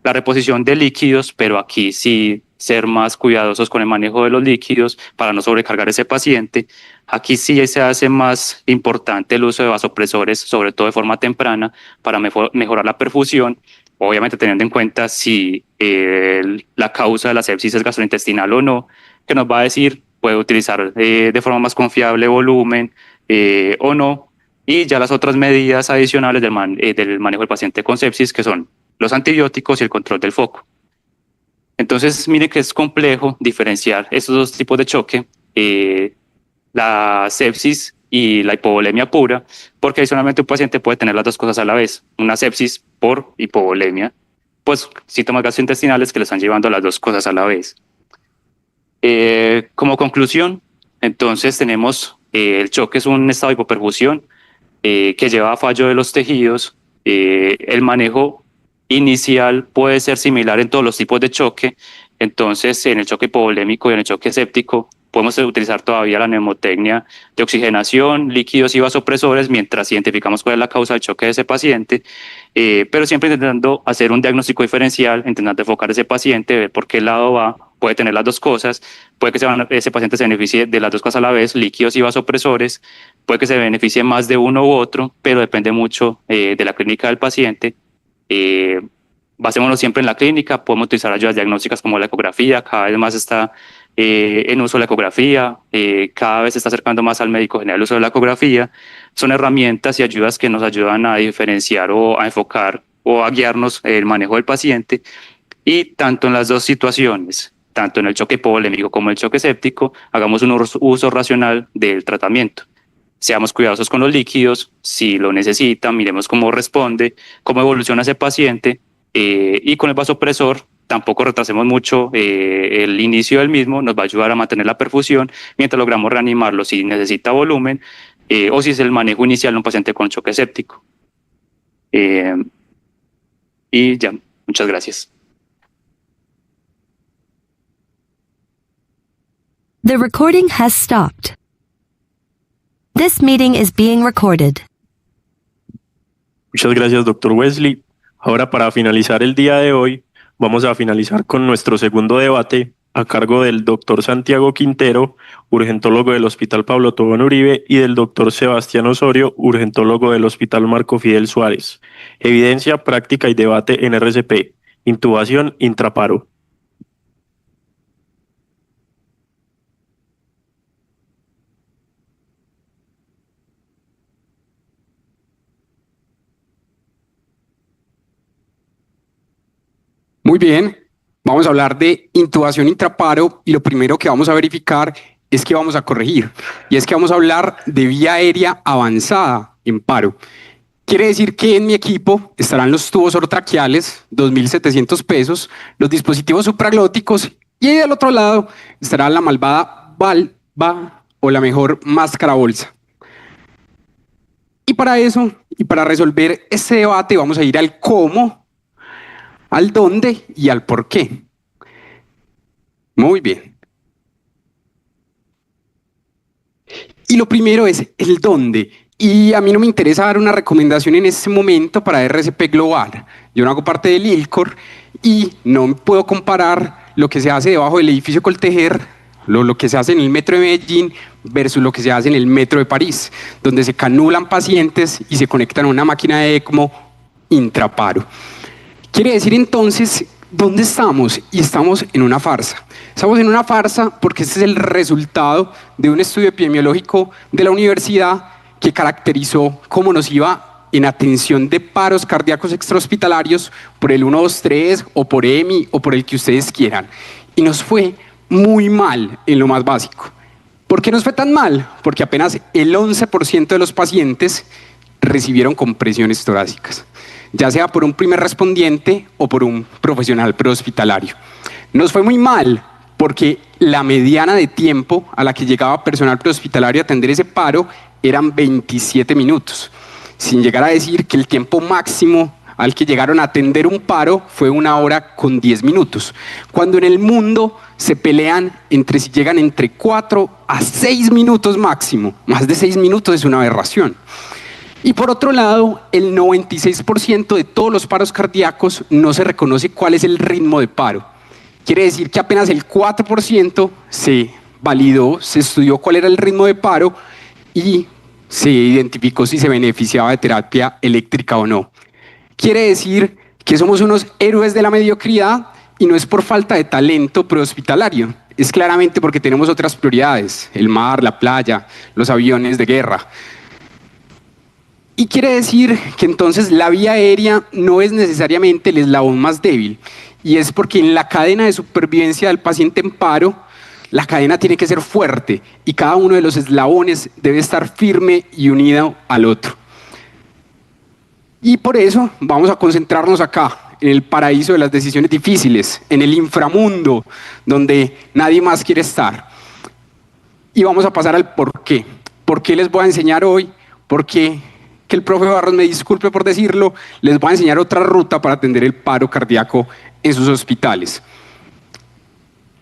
[SPEAKER 7] la reposición de líquidos, pero aquí sí ser más cuidadosos con el manejo de los líquidos para no sobrecargar ese paciente. Aquí sí se hace más importante el uso de vasopresores, sobre todo de forma temprana, para mejorar la perfusión, obviamente teniendo en cuenta si la causa de la sepsis es gastrointestinal o no, que nos va a decir, puede utilizar de forma más confiable volumen o no, y ya las otras medidas adicionales del manejo del paciente con sepsis, que son los antibióticos y el control del foco. Entonces, mire que es complejo diferenciar estos dos tipos de choque, la sepsis y la hipovolemia pura, porque adicionalmente un paciente puede tener las dos cosas a la vez, una sepsis por hipovolemia, pues síntomas gastrointestinales que le están llevando las dos cosas a la vez. Como conclusión, entonces tenemos el choque es un estado de hipoperfusión que lleva a fallo de los tejidos, el manejo inicial puede ser similar en todos los tipos de choque, entonces en el choque hipovolémico y en el choque séptico podemos utilizar todavía la mnemotecnia de oxigenación, líquidos y vasopresores mientras identificamos cuál es la causa del choque de ese paciente, pero siempre intentando hacer un diagnóstico diferencial, intentando enfocar a ese paciente, ver por qué lado va, puede tener las dos cosas, puede que ese paciente se beneficie de las dos cosas a la vez, líquidos y vasopresores, puede que se beneficie más de uno u otro, pero depende mucho de la clínica del paciente. Basémonos siempre en la clínica, podemos utilizar ayudas diagnósticas como la ecografía, cada vez más está en uso la ecografía, cada vez se está acercando más al médico general el uso de la ecografía, son herramientas y ayudas que nos ayudan a diferenciar o a enfocar o a guiarnos el manejo del paciente, y tanto en las dos situaciones, tanto en el choque hipovolémico como el choque séptico, hagamos un uso racional del tratamiento. Seamos cuidadosos con los líquidos, si lo necesitan, miremos cómo responde, cómo evoluciona ese paciente, y con el vasopresor tampoco retrasemos mucho el inicio del mismo, nos va a ayudar a mantener la perfusión mientras logramos reanimarlo si necesita volumen o si es el manejo inicial de un paciente con choque séptico. Y ya, muchas gracias.
[SPEAKER 3] The recording has stopped. This meeting is being recorded.
[SPEAKER 1] Muchas gracias, doctor Wesley. Ahora, para finalizar el día de hoy, vamos a finalizar con nuestro segundo debate a cargo del doctor Santiago Quintero, urgentólogo del Hospital Pablo Tobón Uribe, y del doctor Sebastián Osorio, urgentólogo del Hospital Marco Fidel Suárez. Evidencia, práctica y debate en RCP. Intubación intraparo.
[SPEAKER 9] Muy bien, vamos a hablar de intubación intraparo y lo primero que vamos a verificar es que vamos a corregir y es que vamos a hablar de vía aérea avanzada en paro. Quiere decir que en mi equipo estarán los tubos orotraqueales, 2.700 pesos, los dispositivos supraglóticos y ahí del otro lado estará la malvada valva o la mejor máscara bolsa. Y para eso, y para resolver este debate vamos a ir al cómo, al dónde y al por qué. Muy bien. Y lo primero es el dónde. Y a mí no me interesa dar una recomendación en este momento para RCP Global. Yo no hago parte del ILCOR y no puedo comparar lo que se hace debajo del edificio Coltejer, lo que se hace en el metro de Medellín versus lo que se hace en el metro de París, donde se canulan pacientes y se conectan a una máquina de ECMO intraparo. Quiere decir entonces, ¿dónde estamos? Y estamos en una farsa. Estamos en una farsa porque este es el resultado de un estudio epidemiológico de la universidad que caracterizó cómo nos iba en atención de paros cardíacos extrahospitalarios por el 123 o por EMI o por el que ustedes quieran. Y nos fue muy mal en lo más básico. ¿Por qué nos fue tan mal? Porque apenas el 11% de los pacientes recibieron compresiones torácicas, ya sea por un primer respondiente o por un profesional prehospitalario. Nos fue muy mal porque la mediana de tiempo a la que llegaba personal prehospitalario a atender ese paro eran 27 minutos, sin llegar a decir que el tiempo máximo al que llegaron a atender un paro fue 1 hora con 10 minutos, cuando en el mundo se pelean entre si llegan entre 4 a 6 minutos máximo. Más de 6 minutos es una aberración. Y por otro lado, el 96% de todos los paros cardíacos no se reconoce cuál es el ritmo de paro. Quiere decir que apenas el 4% se validó, se estudió cuál era el ritmo de paro y se identificó si se beneficiaba de terapia eléctrica o no. Quiere decir que somos unos héroes de la mediocridad y no es por falta de talento prehospitalario, es claramente porque tenemos otras prioridades, el mar, la playa, los aviones de guerra. Y quiere decir que entonces la vía aérea no es necesariamente el eslabón más débil, y es porque en la cadena de supervivencia del paciente en paro, la cadena tiene que ser fuerte y cada uno de los eslabones debe estar firme y unido al otro. Y por eso vamos a concentrarnos acá, en el paraíso de las decisiones difíciles, en el inframundo, donde nadie más quiere estar. Y vamos a pasar al por qué. ¿Por qué les voy a enseñar hoy? Porque, que el profe Barros me disculpe por decirlo, les voy a enseñar otra ruta para atender el paro cardíaco en sus hospitales.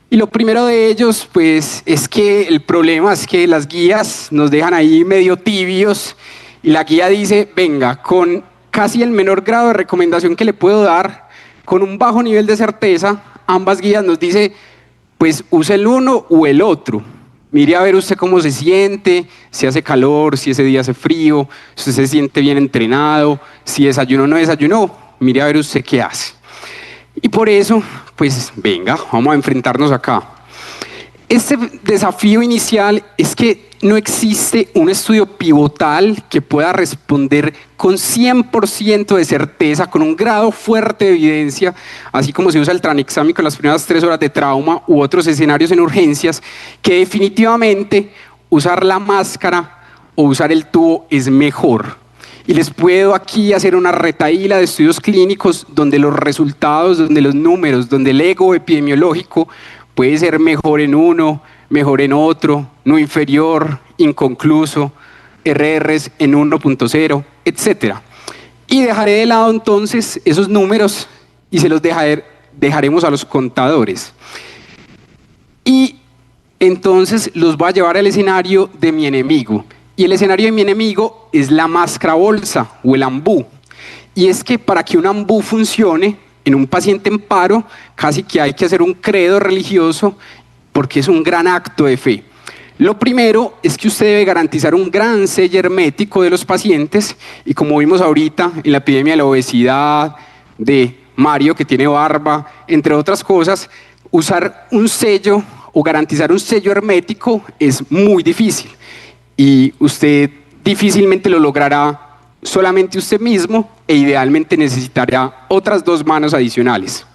[SPEAKER 9] Y lo primero de ellos, pues, es que el problema es que las guías nos dejan ahí medio tibios y la guía dice, venga, con casi el menor grado de recomendación que le puedo dar, con un bajo nivel de certeza, ambas guías nos dice, pues, use el uno o el otro. Mire a ver usted cómo se siente, si hace calor, si ese día hace frío, si usted se siente bien entrenado, si desayunó o no desayunó, mire a ver usted qué hace. Y por eso, pues venga, vamos a enfrentarnos acá. Este desafío inicial es que no existe un estudio pivotal que pueda responder con 100% de certeza, con un grado fuerte de evidencia, así como se usa el tranexámico en las primeras 3 horas de trauma u otros escenarios en urgencias, que definitivamente usar la máscara o usar el tubo es mejor. Y les puedo aquí hacer una retahíla de estudios clínicos donde los resultados, donde los números, donde el ego epidemiológico puede ser mejor en uno, mejor en otro, no inferior, inconcluso, RRs en 1.0, etc. Y dejaré de lado entonces esos números y se los dejaremos a los contadores. Y entonces los voy a llevar al escenario de mi enemigo. Y el escenario de mi enemigo es la máscara bolsa o el ambú. Y es que para que un ambú funcione en un paciente en paro, casi que hay que hacer un credo religioso porque es un gran acto de fe. Lo primero es que usted debe garantizar un gran sello hermético de los pacientes y como vimos ahorita en la epidemia de la obesidad, de Mario que tiene barba, entre otras cosas, usar un sello o garantizar un sello hermético es muy difícil. Y usted difícilmente lo logrará solamente usted mismo e idealmente necesitará otras 2 manos adicionales.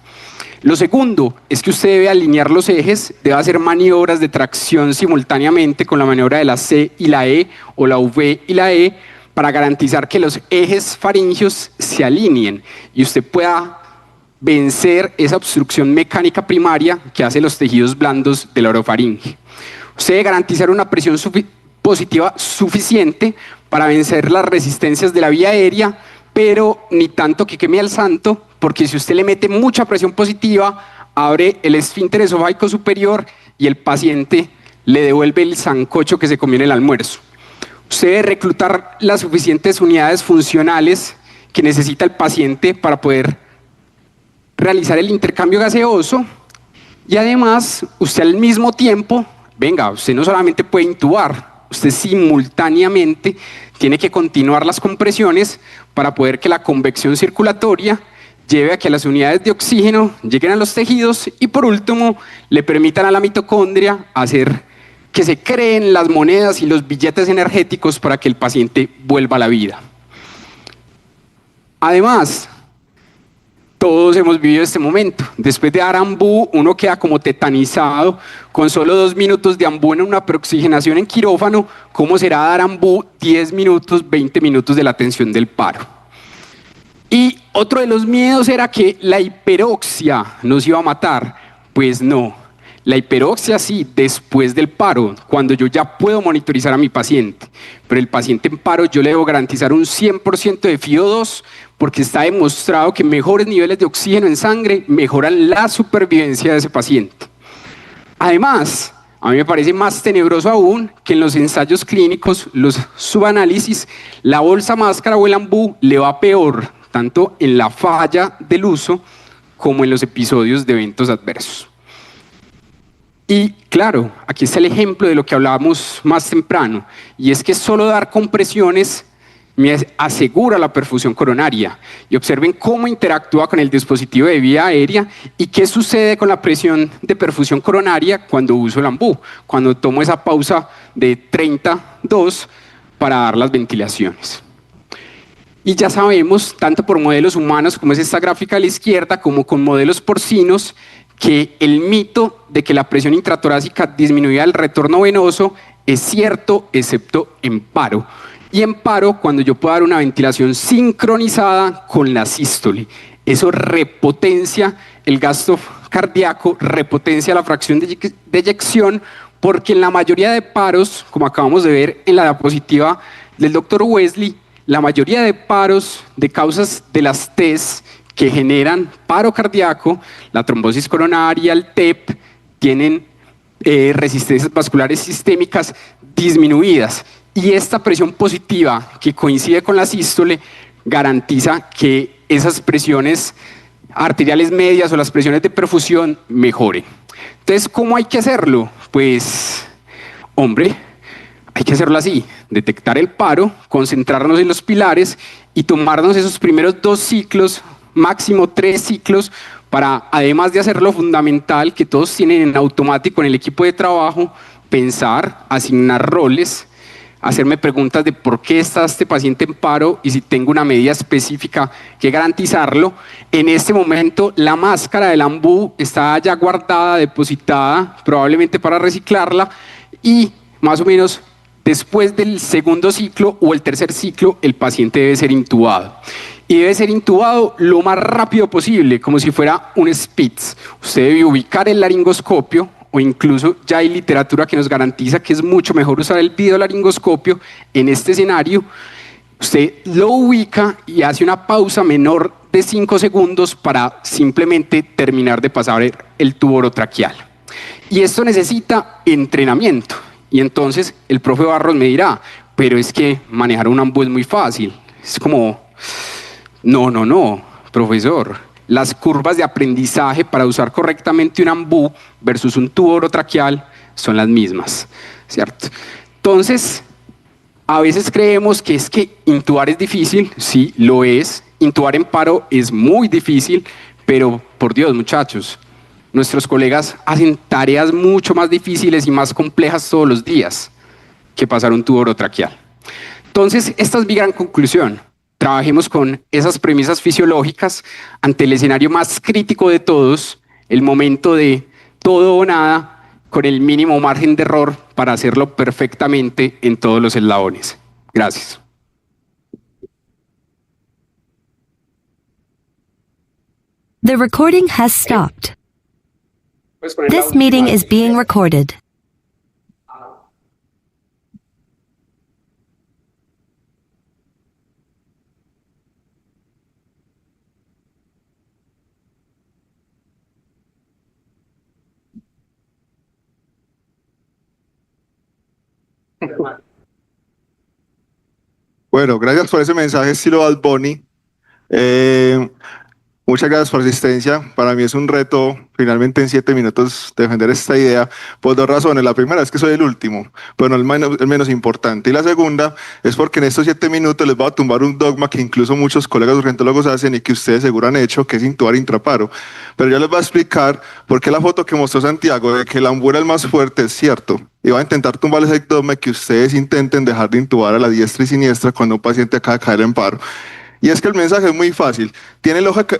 [SPEAKER 9] Lo segundo es que usted debe alinear los ejes, debe hacer maniobras de tracción simultáneamente con la maniobra de la C y la E o la V y la E para garantizar que los ejes faringios se alineen y usted pueda vencer esa obstrucción mecánica primaria que hace los tejidos blandos de la orofaringe. Usted debe garantizar una presión positiva suficiente para vencer las resistencias de la vía aérea, pero ni tanto que queme al santo, porque si usted le mete mucha presión positiva, abre el esfínter esofágico superior y el paciente le devuelve el sancocho que se comió en el almuerzo. Usted debe reclutar las suficientes unidades funcionales que necesita el paciente para poder realizar el intercambio gaseoso y además usted al mismo tiempo, venga, usted no solamente puede intubar, usted simultáneamente tiene que continuar las compresiones para poder que la convección circulatoria lleve a que las unidades de oxígeno lleguen a los tejidos y por último le permitan a la mitocondria hacer que se creen las monedas y los billetes energéticos para que el paciente vuelva a la vida. Además, todos hemos vivido este momento. Después de dar ambú, uno queda como tetanizado, con solo 2 minutos de ambú en una preoxigenación en quirófano. ¿Cómo será dar ambú 10 minutos, 20 minutos de la atención del paro? Y otro de los miedos era que la hiperoxia nos iba a matar. Pues no, La hiperoxia sí, después del paro, cuando yo ya puedo monitorizar a mi paciente. Pero el paciente en paro yo le debo garantizar un 100% de FiO2 porque está demostrado que mejores niveles de oxígeno en sangre mejoran la supervivencia de ese paciente. Además, a mí me parece más tenebroso aún que en los ensayos clínicos, los subanálisis, la bolsa máscara o el ambú le va peor, tanto en la falla del uso como en los episodios de eventos adversos. Y claro, aquí está el ejemplo de lo que hablábamos más temprano, y es que solo dar compresiones me asegura la perfusión coronaria. Y observen cómo interactúa con el dispositivo de vía aérea y qué sucede con la presión de perfusión coronaria cuando uso el ambú, cuando tomo esa pausa de 32 para dar las ventilaciones. Y ya sabemos, tanto por modelos humanos, como es esta gráfica a la izquierda, como con modelos porcinos, que el mito de que la presión intratorácica disminuía el retorno venoso es cierto, excepto en paro. Y en paro, cuando yo puedo dar una ventilación sincronizada con la sístole. Eso repotencia el gasto cardíaco, repotencia la fracción de eyección, porque en la mayoría de paros, como acabamos de ver en la diapositiva del doctor Wesley, la mayoría de paros de causas de las TES que generan paro cardíaco, la trombosis coronaria, el TEP, tienen resistencias vasculares sistémicas disminuidas. Y esta presión positiva que coincide con la sístole garantiza que esas presiones arteriales medias o las presiones de perfusión mejoren. Entonces, ¿cómo hay que hacerlo? Pues, hombre, hay que hacerlo así, detectar el paro, concentrarnos en los pilares y tomarnos esos primeros 2 ciclos, máximo 3 ciclos, para, además de hacer lo fundamental que todos tienen en automático en el equipo de trabajo, pensar, asignar roles, hacerme preguntas de por qué está este paciente en paro y si tengo una medida específica que garantizarlo. En este momento la máscara del ambú está ya guardada, depositada, probablemente para reciclarla, y más o menos después del segundo ciclo o el tercer ciclo el paciente debe ser intubado. Y debe ser intubado lo más rápido posible, como si fuera un SPITZ. Usted debe ubicar el laringoscopio, o incluso ya hay literatura que nos garantiza que es mucho mejor usar el videolaringoscopio en este escenario. Usted lo ubica y hace una pausa menor de 5 segundos para simplemente terminar de pasar el tubo orotraqueal. Y esto necesita entrenamiento. Y entonces el profe Barros me dirá, pero es que manejar un ambú es muy fácil. Es como, no, profesor. Las curvas de aprendizaje para usar correctamente un ambú versus un tubo orotraqueal son las mismas, ¿cierto? Entonces, a veces creemos que es que intubar es difícil, sí, lo es. Intubar en paro es muy difícil, pero por Dios, muchachos, nuestros colegas hacen tareas mucho más difíciles y más complejas todos los días que pasar un tubo orotraqueal. Entonces, esta es mi gran conclusión. Trabajemos con esas premisas fisiológicas ante el escenario más crítico de todos, el momento de todo o nada, con el mínimo margen de error para hacerlo perfectamente en todos los eslabones. Gracias.
[SPEAKER 3] The recording has stopped. This meeting is being recorded.
[SPEAKER 6] Bueno, gracias por ese mensaje, estilo Bad Bunny. Muchas gracias por la asistencia. Para mí es un reto, finalmente en 7 minutos, defender esta idea por 2 razones. La primera es que soy el último, pero no el menos importante. Y la segunda es porque en estos 7 minutos les voy a tumbar un dogma que incluso muchos colegas urgentólogos hacen y que ustedes seguro han hecho, que es intubar intraparo. Pero ya les voy a explicar por qué la foto que mostró Santiago de que el ambú era el más fuerte es cierto. Y voy a intentar tumbar ese dogma que ustedes intenten dejar de intubar a la diestra y siniestra cuando un paciente acaba de caer en paro. Y es que el mensaje es muy fácil, tiene lógica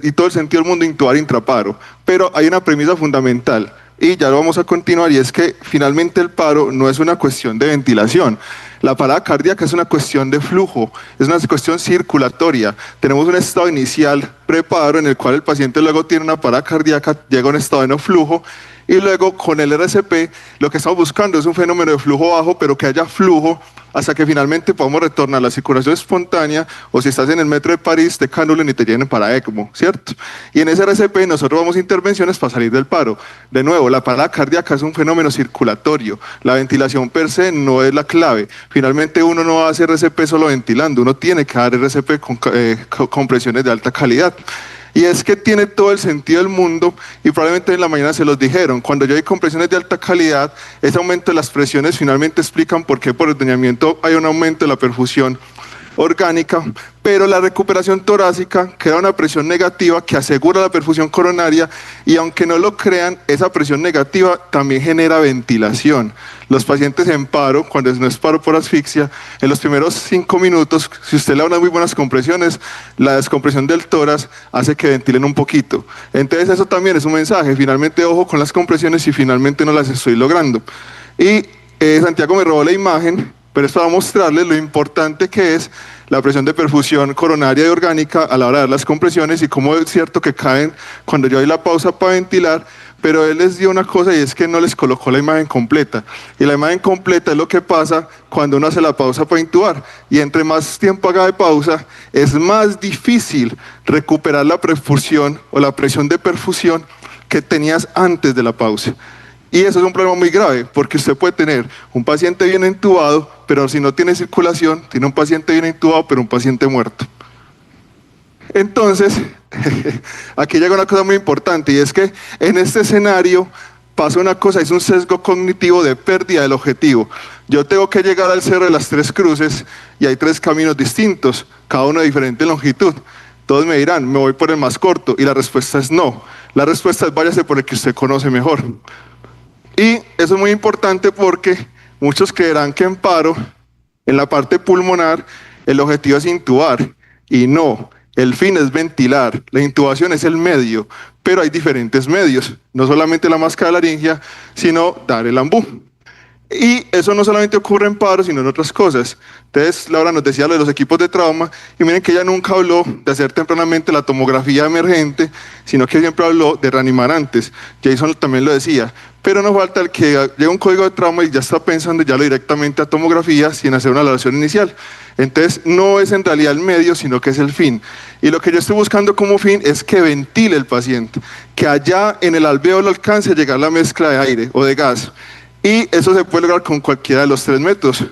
[SPEAKER 6] y todo el sentido del mundo intubar intraparo, pero hay una premisa fundamental y ya lo vamos a continuar, y es que finalmente el paro no es una cuestión de ventilación. La parada cardíaca es una cuestión de flujo, es una cuestión circulatoria. Tenemos un estado inicial preparo en el cual el paciente luego tiene una parada cardíaca, llega a un estado de no flujo
[SPEAKER 10] Y luego con el RCP lo que estamos buscando es un fenómeno de flujo bajo, pero que haya flujo hasta que finalmente podamos retornar a la circulación espontánea, o si estás en el metro de París, te canulen y te llenen para ECMO, ¿cierto? Y en ese RCP nosotros vamos a intervenciones para salir del paro. De nuevo, la parada cardíaca es un fenómeno circulatorio, la ventilación per se no es la clave. Finalmente uno no hace RCP solo ventilando, uno tiene que dar RCP con compresiones de alta calidad. Y es que tiene todo el sentido del mundo, y probablemente en la mañana se los dijeron, cuando yo hay compresiones de alta calidad, ese aumento de las presiones finalmente explican por qué por ordeñamiento hay un aumento de la perfusión orgánica, pero la recuperación torácica crea una presión negativa que asegura la perfusión coronaria, y aunque no lo crean, esa presión negativa también genera ventilación. Los pacientes en paro, cuando no es paro por asfixia, en los primeros 5 minutos, si usted le da unas muy buenas compresiones, la descompresión del tórax hace que ventilen un poquito. Entonces eso también es un mensaje, finalmente ojo con las compresiones si finalmente no las estoy logrando. Y Santiago me robó la imagen, pero es para mostrarles lo importante que es la presión de perfusión coronaria y orgánica a la hora de dar las compresiones, y cómo es cierto que caen cuando yo doy la pausa para ventilar, pero él les dio una cosa, y es que no les colocó la imagen completa. Y la imagen completa es lo que pasa cuando uno hace la pausa para intubar, y entre más tiempo haga de pausa, es más difícil recuperar la perfusión o la presión de perfusión que tenías antes de la pausa. Y eso es un problema muy grave, porque usted puede tener un paciente bien intubado, pero si no tiene circulación, tiene un paciente bien intubado, pero un paciente muerto. Entonces, aquí llega una cosa muy importante, y es que en este escenario pasa una cosa, es un sesgo cognitivo de pérdida del objetivo. Yo tengo que llegar al Cerro de las Tres Cruces, y hay 3 caminos distintos, cada uno de diferente longitud. Todos me dirán, me voy por el más corto, y la respuesta es no. La respuesta es váyase por el que usted conoce mejor. Y eso es muy importante porque muchos creerán que en paro, en la parte pulmonar, el objetivo es intubar, y no, el fin es ventilar. La intubación es el medio, pero hay diferentes medios, no solamente la máscara laringia, sino dar el ambú. Y eso no solamente ocurre en paro, sino en otras cosas. Entonces, Laura nos decía lo de los equipos de trauma, y miren que ella nunca habló de hacer tempranamente la tomografía emergente, sino que siempre habló de reanimar antes. Jason también lo decía. Pero nos falta el que llega un código de trauma y ya está pensando ya directamente a tomografía sin hacer una evaluación inicial. Entonces, no es en realidad el medio, sino que es el fin. Y lo que yo estoy buscando como fin es que ventile el paciente, que allá en el alvéolo alcance a llegar la mezcla de aire o de gas. Y eso se puede lograr con cualquiera de los 3 métodos.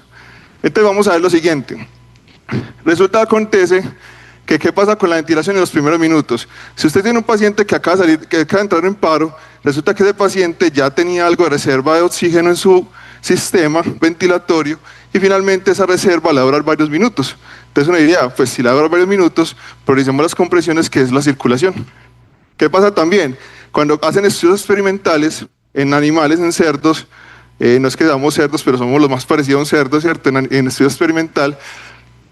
[SPEAKER 10] Entonces vamos a ver lo siguiente. Resulta, acontece que qué pasa con la ventilación en los primeros minutos. Si usted tiene un paciente que acaba de entrar en paro, resulta que ese paciente ya tenía algo de reserva de oxígeno en su sistema ventilatorio, y finalmente esa reserva la va a durar varios minutos. Entonces uno diría, pues si la va a durar varios minutos, prioricemos las compresiones, que es la circulación. ¿Qué pasa también? Cuando hacen estudios experimentales en animales, en cerdos, no es que damos cerdos, pero somos los más parecidos a un cerdo, ¿cierto? En estudio experimental,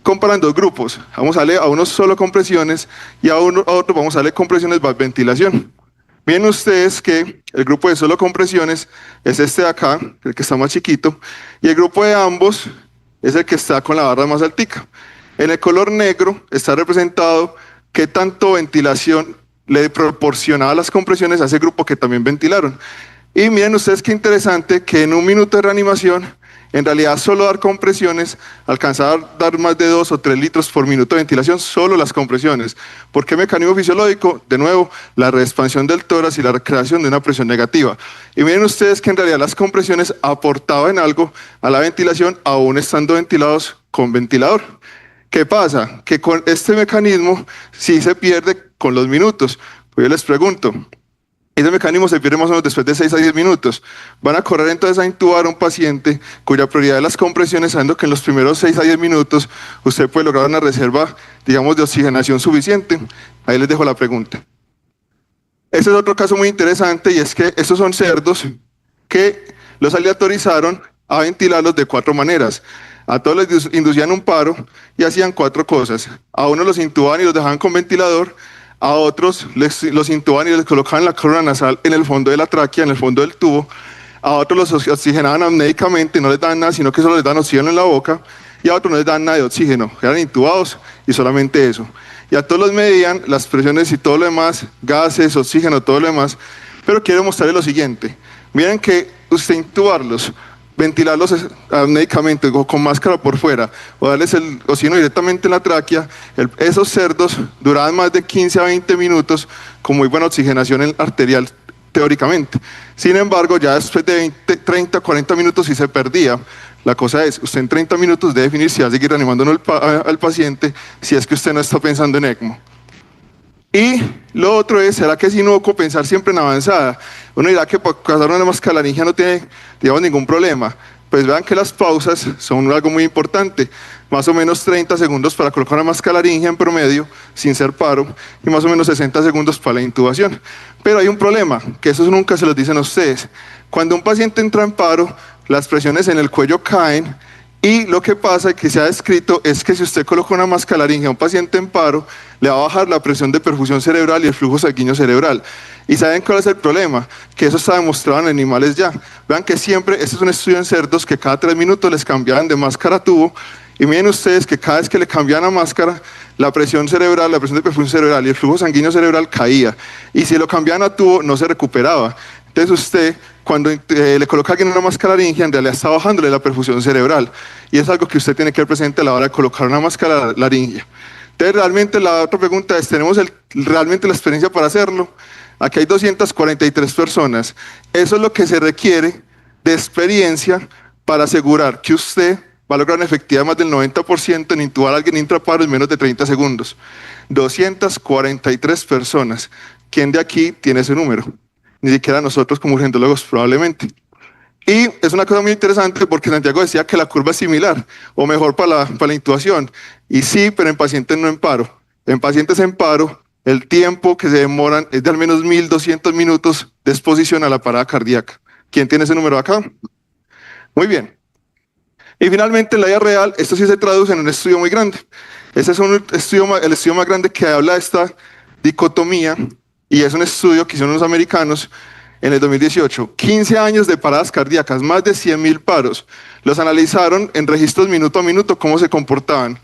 [SPEAKER 10] comparan 2 grupos. Vamos a darle a unos solo compresiones, y a otro vamos a darle compresiones más ventilación. Miren ustedes que el grupo de solo compresiones es este de acá, el que está más chiquito, y el grupo de ambos es el que está con la barra más altica. En el color negro está representado qué tanto ventilación le proporcionaba las compresiones a ese grupo que también ventilaron. Y miren ustedes qué interesante que en un minuto de reanimación, en realidad solo dar compresiones alcanzaba a dar más de 2 o 3 litros por minuto de ventilación, solo las compresiones. ¿Por qué mecanismo fisiológico? De nuevo, la reexpansión del tórax y la recreación de una presión negativa. Y miren ustedes que en realidad las compresiones aportaban algo a la ventilación, aún estando ventilados con ventilador. ¿Qué pasa? Que con este mecanismo sí se pierde con los minutos. Pues yo les pregunto, ese mecanismo se pierde más o menos después de 6 a 10 minutos. Van a correr entonces a intubar a un paciente cuya prioridad es las compresiones, sabiendo que en los primeros 6 a 10 minutos usted puede lograr una reserva, digamos, de oxigenación suficiente. Ahí les dejo la pregunta. Ese es otro caso muy interesante, y es que estos son cerdos que los aleatorizaron a ventilarlos de 4 maneras. A todos les inducían un paro y hacían 4 cosas. A unos los intubaban y los dejaban con ventilador, a otros los intubaban y les colocaban la corona nasal en el fondo de la tráquea, en el fondo del tubo, a otros los oxigenaban amnédicamente, no les daban nada, sino que solo les daban oxígeno en la boca, y a otros no les daban nada de oxígeno, eran intubados y solamente eso. Y a todos los medían las presiones y todo lo demás, gases, oxígeno, todo lo demás, Pero quiero mostrarles lo siguiente. Miren que usted intubarlos, ventilarlos médicamente o con máscara por fuera o darles el oxígeno directamente en la tráquea, esos cerdos duraban más de 15 a 20 minutos con muy buena oxigenación arterial teóricamente. Sin embargo, ya después de 20, 30, 40 minutos sí se perdía. La cosa es, usted en 30 minutos debe definir si va a seguir reanimando al paciente si es que usted no está pensando en ECMO. Y lo otro es, ¿será que es inocuo pensar siempre en avanzada? Uno dirá que para causar una mascalaringia no tiene, digamos, ningún problema. Pues vean que las pausas son algo muy importante. Más o menos 30 segundos para colocar una mascalaringia en promedio, sin ser paro, y más o menos 60 segundos para la intubación. Pero hay un problema, que eso nunca se los dicen a ustedes. Cuando un paciente entra en paro, las presiones en el cuello caen, y lo que pasa, que se ha descrito, es que si usted coloca una mascalaringia a un paciente en paro, le va a bajar la presión de perfusión cerebral y el flujo sanguíneo cerebral. ¿Y saben cuál es el problema? Que eso está demostrado en animales ya. Vean que siempre, este es un estudio en cerdos, que cada 3 minutos les cambiaban de máscara a tubo, y miren ustedes que cada vez que le cambiaban a máscara, la presión cerebral, la presión de perfusión cerebral y el flujo sanguíneo cerebral caía. Y si lo cambiaban a tubo, no se recuperaba. Entonces usted, cuando le coloca a alguien una mascalaringia, en realidad está bajándole la perfusión cerebral. Y es algo que usted tiene que tener presente a la hora de colocar una mascalaringia. Entonces realmente la otra pregunta es, ¿tenemos realmente la experiencia para hacerlo? Aquí hay 243 personas. Eso es lo que se requiere de experiencia para asegurar que usted va a lograr una efectividad de más del 90% en intubar a alguien intraparo en menos de 30 segundos. 243 personas. ¿Quién de aquí tiene ese número? Ni siquiera nosotros como urgentólogos probablemente. Y es una cosa muy interesante porque Santiago decía que la curva es similar o mejor para la intubación. Y sí, pero en pacientes no en paro. En pacientes en paro, el tiempo que se demoran es de al menos 1200 minutos de exposición a la parada cardíaca. ¿Quién tiene ese número acá? Muy bien. Y finalmente, en la vida real, esto sí se traduce en un estudio muy grande. Ese es el estudio más grande que habla de esta dicotomía, y es un estudio que hicieron los americanos en el 2018. 15 años de paradas cardíacas, más de 100.000 paros. Los analizaron en registros minuto a minuto, cómo se comportaban.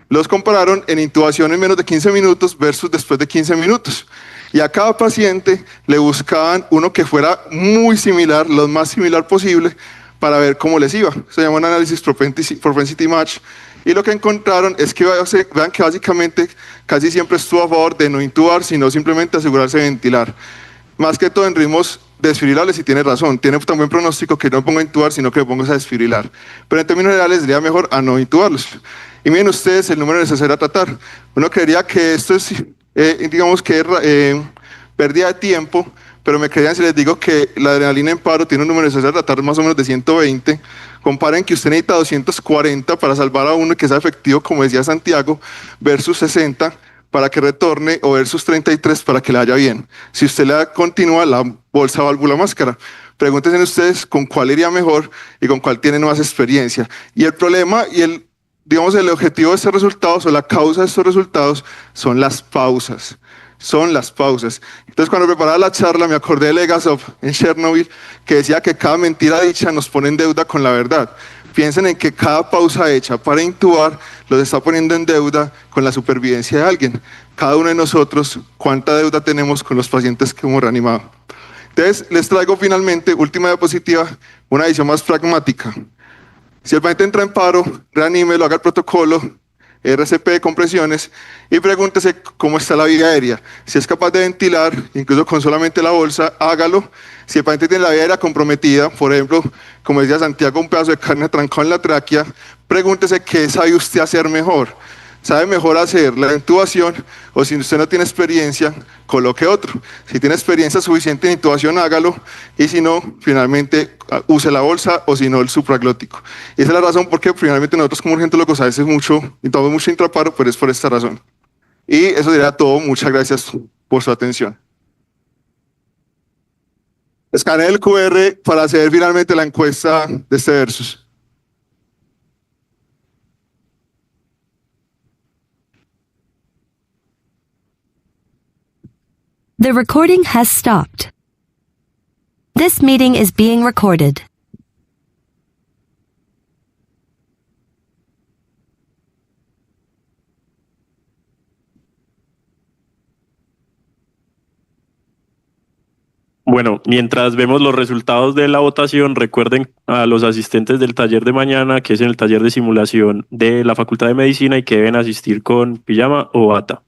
[SPEAKER 10] Los compararon en intubación en menos de 15 minutos versus después de 15 minutos. Y a cada paciente le buscaban uno que fuera muy similar, lo más similar posible, para ver cómo les iba. Se llama un análisis propensity match. Y lo que encontraron es que vean que básicamente casi siempre estuvo a favor de no intubar, sino simplemente asegurarse de ventilar. Más que todo en ritmos desfibrilables, y tiene razón. Tiene tan buen pronóstico que no pongo a intubar, sino que lo pongo a desfibrilar. Pero en términos generales sería mejor a no intubarlos. Y miren ustedes el número necesario a tratar. Uno creería que esto es, digamos que es pérdida de tiempo, pero me creerían si les digo que la adrenalina en paro tiene un número necesario a tratar más o menos de 120. Comparen que usted necesita 240 para salvar a uno y que sea efectivo, como decía Santiago, versus 60 para que retorne, o versus 33 para que le vaya bien. Si usted le da continua la bolsa, válvula, máscara, pregúntense ustedes con cuál iría mejor y con cuál tienen más experiencia. Y el problema y el objetivo de estos resultados, o la causa de estos resultados, son las pausas. Son las pausas. Entonces, cuando preparaba la charla, me acordé de Legasov en Chernobyl, que decía que cada mentira dicha nos pone en deuda con la verdad. Piensen en que cada pausa hecha para intubar los está poniendo en deuda con la supervivencia de alguien. Cada uno de nosotros, ¿cuánta deuda tenemos con los pacientes que hemos reanimado? Entonces, les traigo finalmente, última diapositiva, una visión más pragmática. Si el paciente entra en paro, reanímelo, haga el protocolo, RCP de compresiones, y pregúntese cómo está la vía aérea. Si es capaz de ventilar, incluso con solamente la bolsa, hágalo. Si el paciente tiene la vía aérea comprometida, por ejemplo, como decía Santiago, un pedazo de carne atrancado en la tráquea, pregúntese qué sabe usted hacer mejor. ¿Sabe mejor hacer la intubación, o si usted no tiene experiencia, coloque otro? Si tiene experiencia suficiente en intubación, hágalo, y si no, finalmente use la bolsa, o si no, el supraglótico. Y esa es la razón por qué finalmente nosotros como urgentólogos a veces intuamos mucho intraparo, pero es por esta razón. Y eso sería todo. Muchas gracias por su atención. Escanee el QR para hacer finalmente la encuesta de este versus.
[SPEAKER 3] The recording has stopped. This meeting is being recorded.
[SPEAKER 1] Bueno, mientras vemos los resultados de la votación, recuerden a los asistentes del taller de mañana, que es en el taller de simulación de la Facultad de Medicina y que deben asistir con pijama o bata.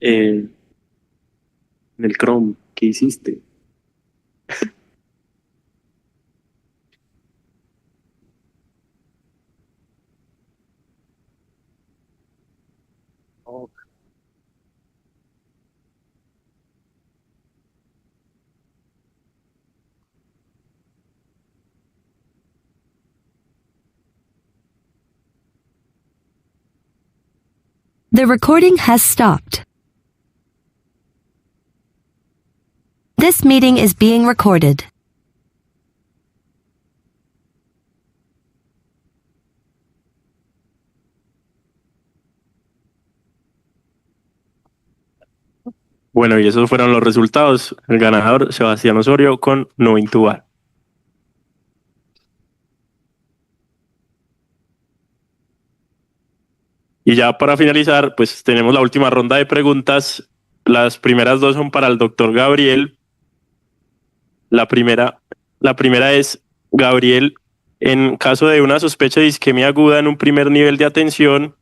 [SPEAKER 1] En el Chrome, ¿qué hiciste?
[SPEAKER 3] The recording has stopped. This meeting is being recorded.
[SPEAKER 1] Bueno, y esos fueron los resultados. El ganador, Sebastián Osorio, con no intubar. Y ya para finalizar, pues tenemos la última ronda de preguntas. Las primeras dos son para el doctor Gabriel. La primera es, Gabriel, en caso de una sospecha de isquemia aguda en un primer nivel de atención,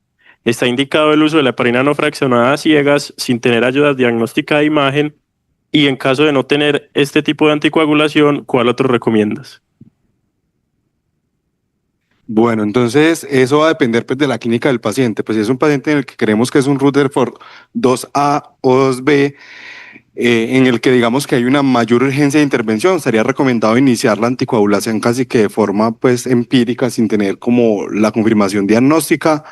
[SPEAKER 1] está indicado el uso de la heparina no fraccionada a ciegas sin tener ayuda diagnóstica de imagen, y en caso de no tener este tipo de anticoagulación, ¿cuál otro recomiendas?
[SPEAKER 2] Bueno, entonces eso va a depender pues, de la clínica del paciente. Pues si es un paciente en el que creemos que es un Rutherford 2A o 2B, en el que digamos que hay una mayor urgencia de intervención, sería recomendado iniciar la anticoagulación casi que de forma pues empírica, sin tener como la confirmación diagnóstica.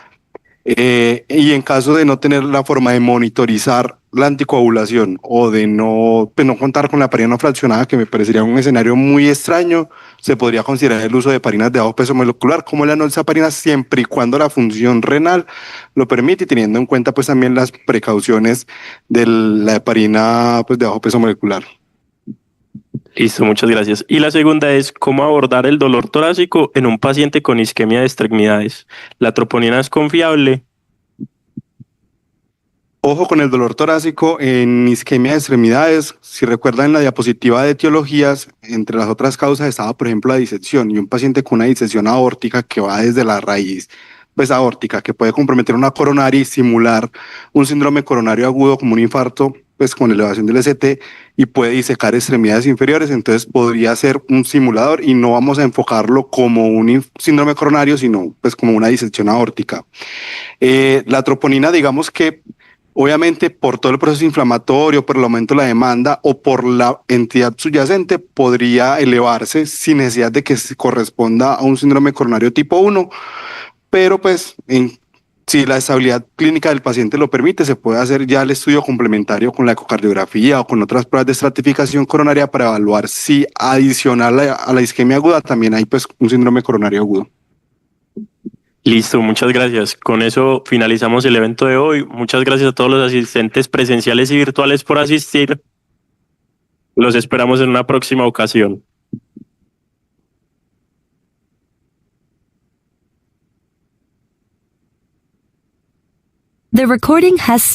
[SPEAKER 2] Y en caso de no tener la forma de monitorizar la anticoagulación o de no, pues no contar con la heparina no fraccionada, que me parecería un escenario muy extraño, se podría considerar el uso de heparinas de bajo peso molecular como la noxaparina, siempre y cuando la función renal lo permite, y teniendo en cuenta pues también las precauciones de la heparina pues de bajo peso molecular.
[SPEAKER 1] Listo, muchas gracias. Y la segunda es, ¿cómo abordar el dolor torácico en un paciente con isquemia de extremidades? ¿La troponina es confiable?
[SPEAKER 2] Ojo con el dolor torácico en isquemia de extremidades. Si recuerdan en la diapositiva de etiologías, entre las otras causas estaba, por ejemplo, la disección, y un paciente con una disección aórtica que va desde la raíz pues aórtica, que puede comprometer una coronaria y simular un síndrome coronario agudo como un infarto, pues con elevación del ST, y puede disecar extremidades inferiores. Entonces podría ser un simulador y no vamos a enfocarlo como un síndrome coronario, sino pues como una disección aórtica. La troponina, digamos que obviamente por todo el proceso inflamatorio, por el aumento de la demanda o por la entidad subyacente, podría elevarse sin necesidad de que se corresponda a un síndrome coronario tipo 1, pero pues si la estabilidad clínica del paciente lo permite, se puede hacer ya el estudio complementario con la ecocardiografía o con otras pruebas de estratificación coronaria para evaluar si adicional a la isquemia aguda también hay pues un síndrome coronario agudo.
[SPEAKER 1] Listo, muchas gracias. Con eso finalizamos el evento de hoy. Muchas gracias a todos los asistentes presenciales y virtuales por asistir. Los esperamos en una próxima ocasión.
[SPEAKER 3] The recording has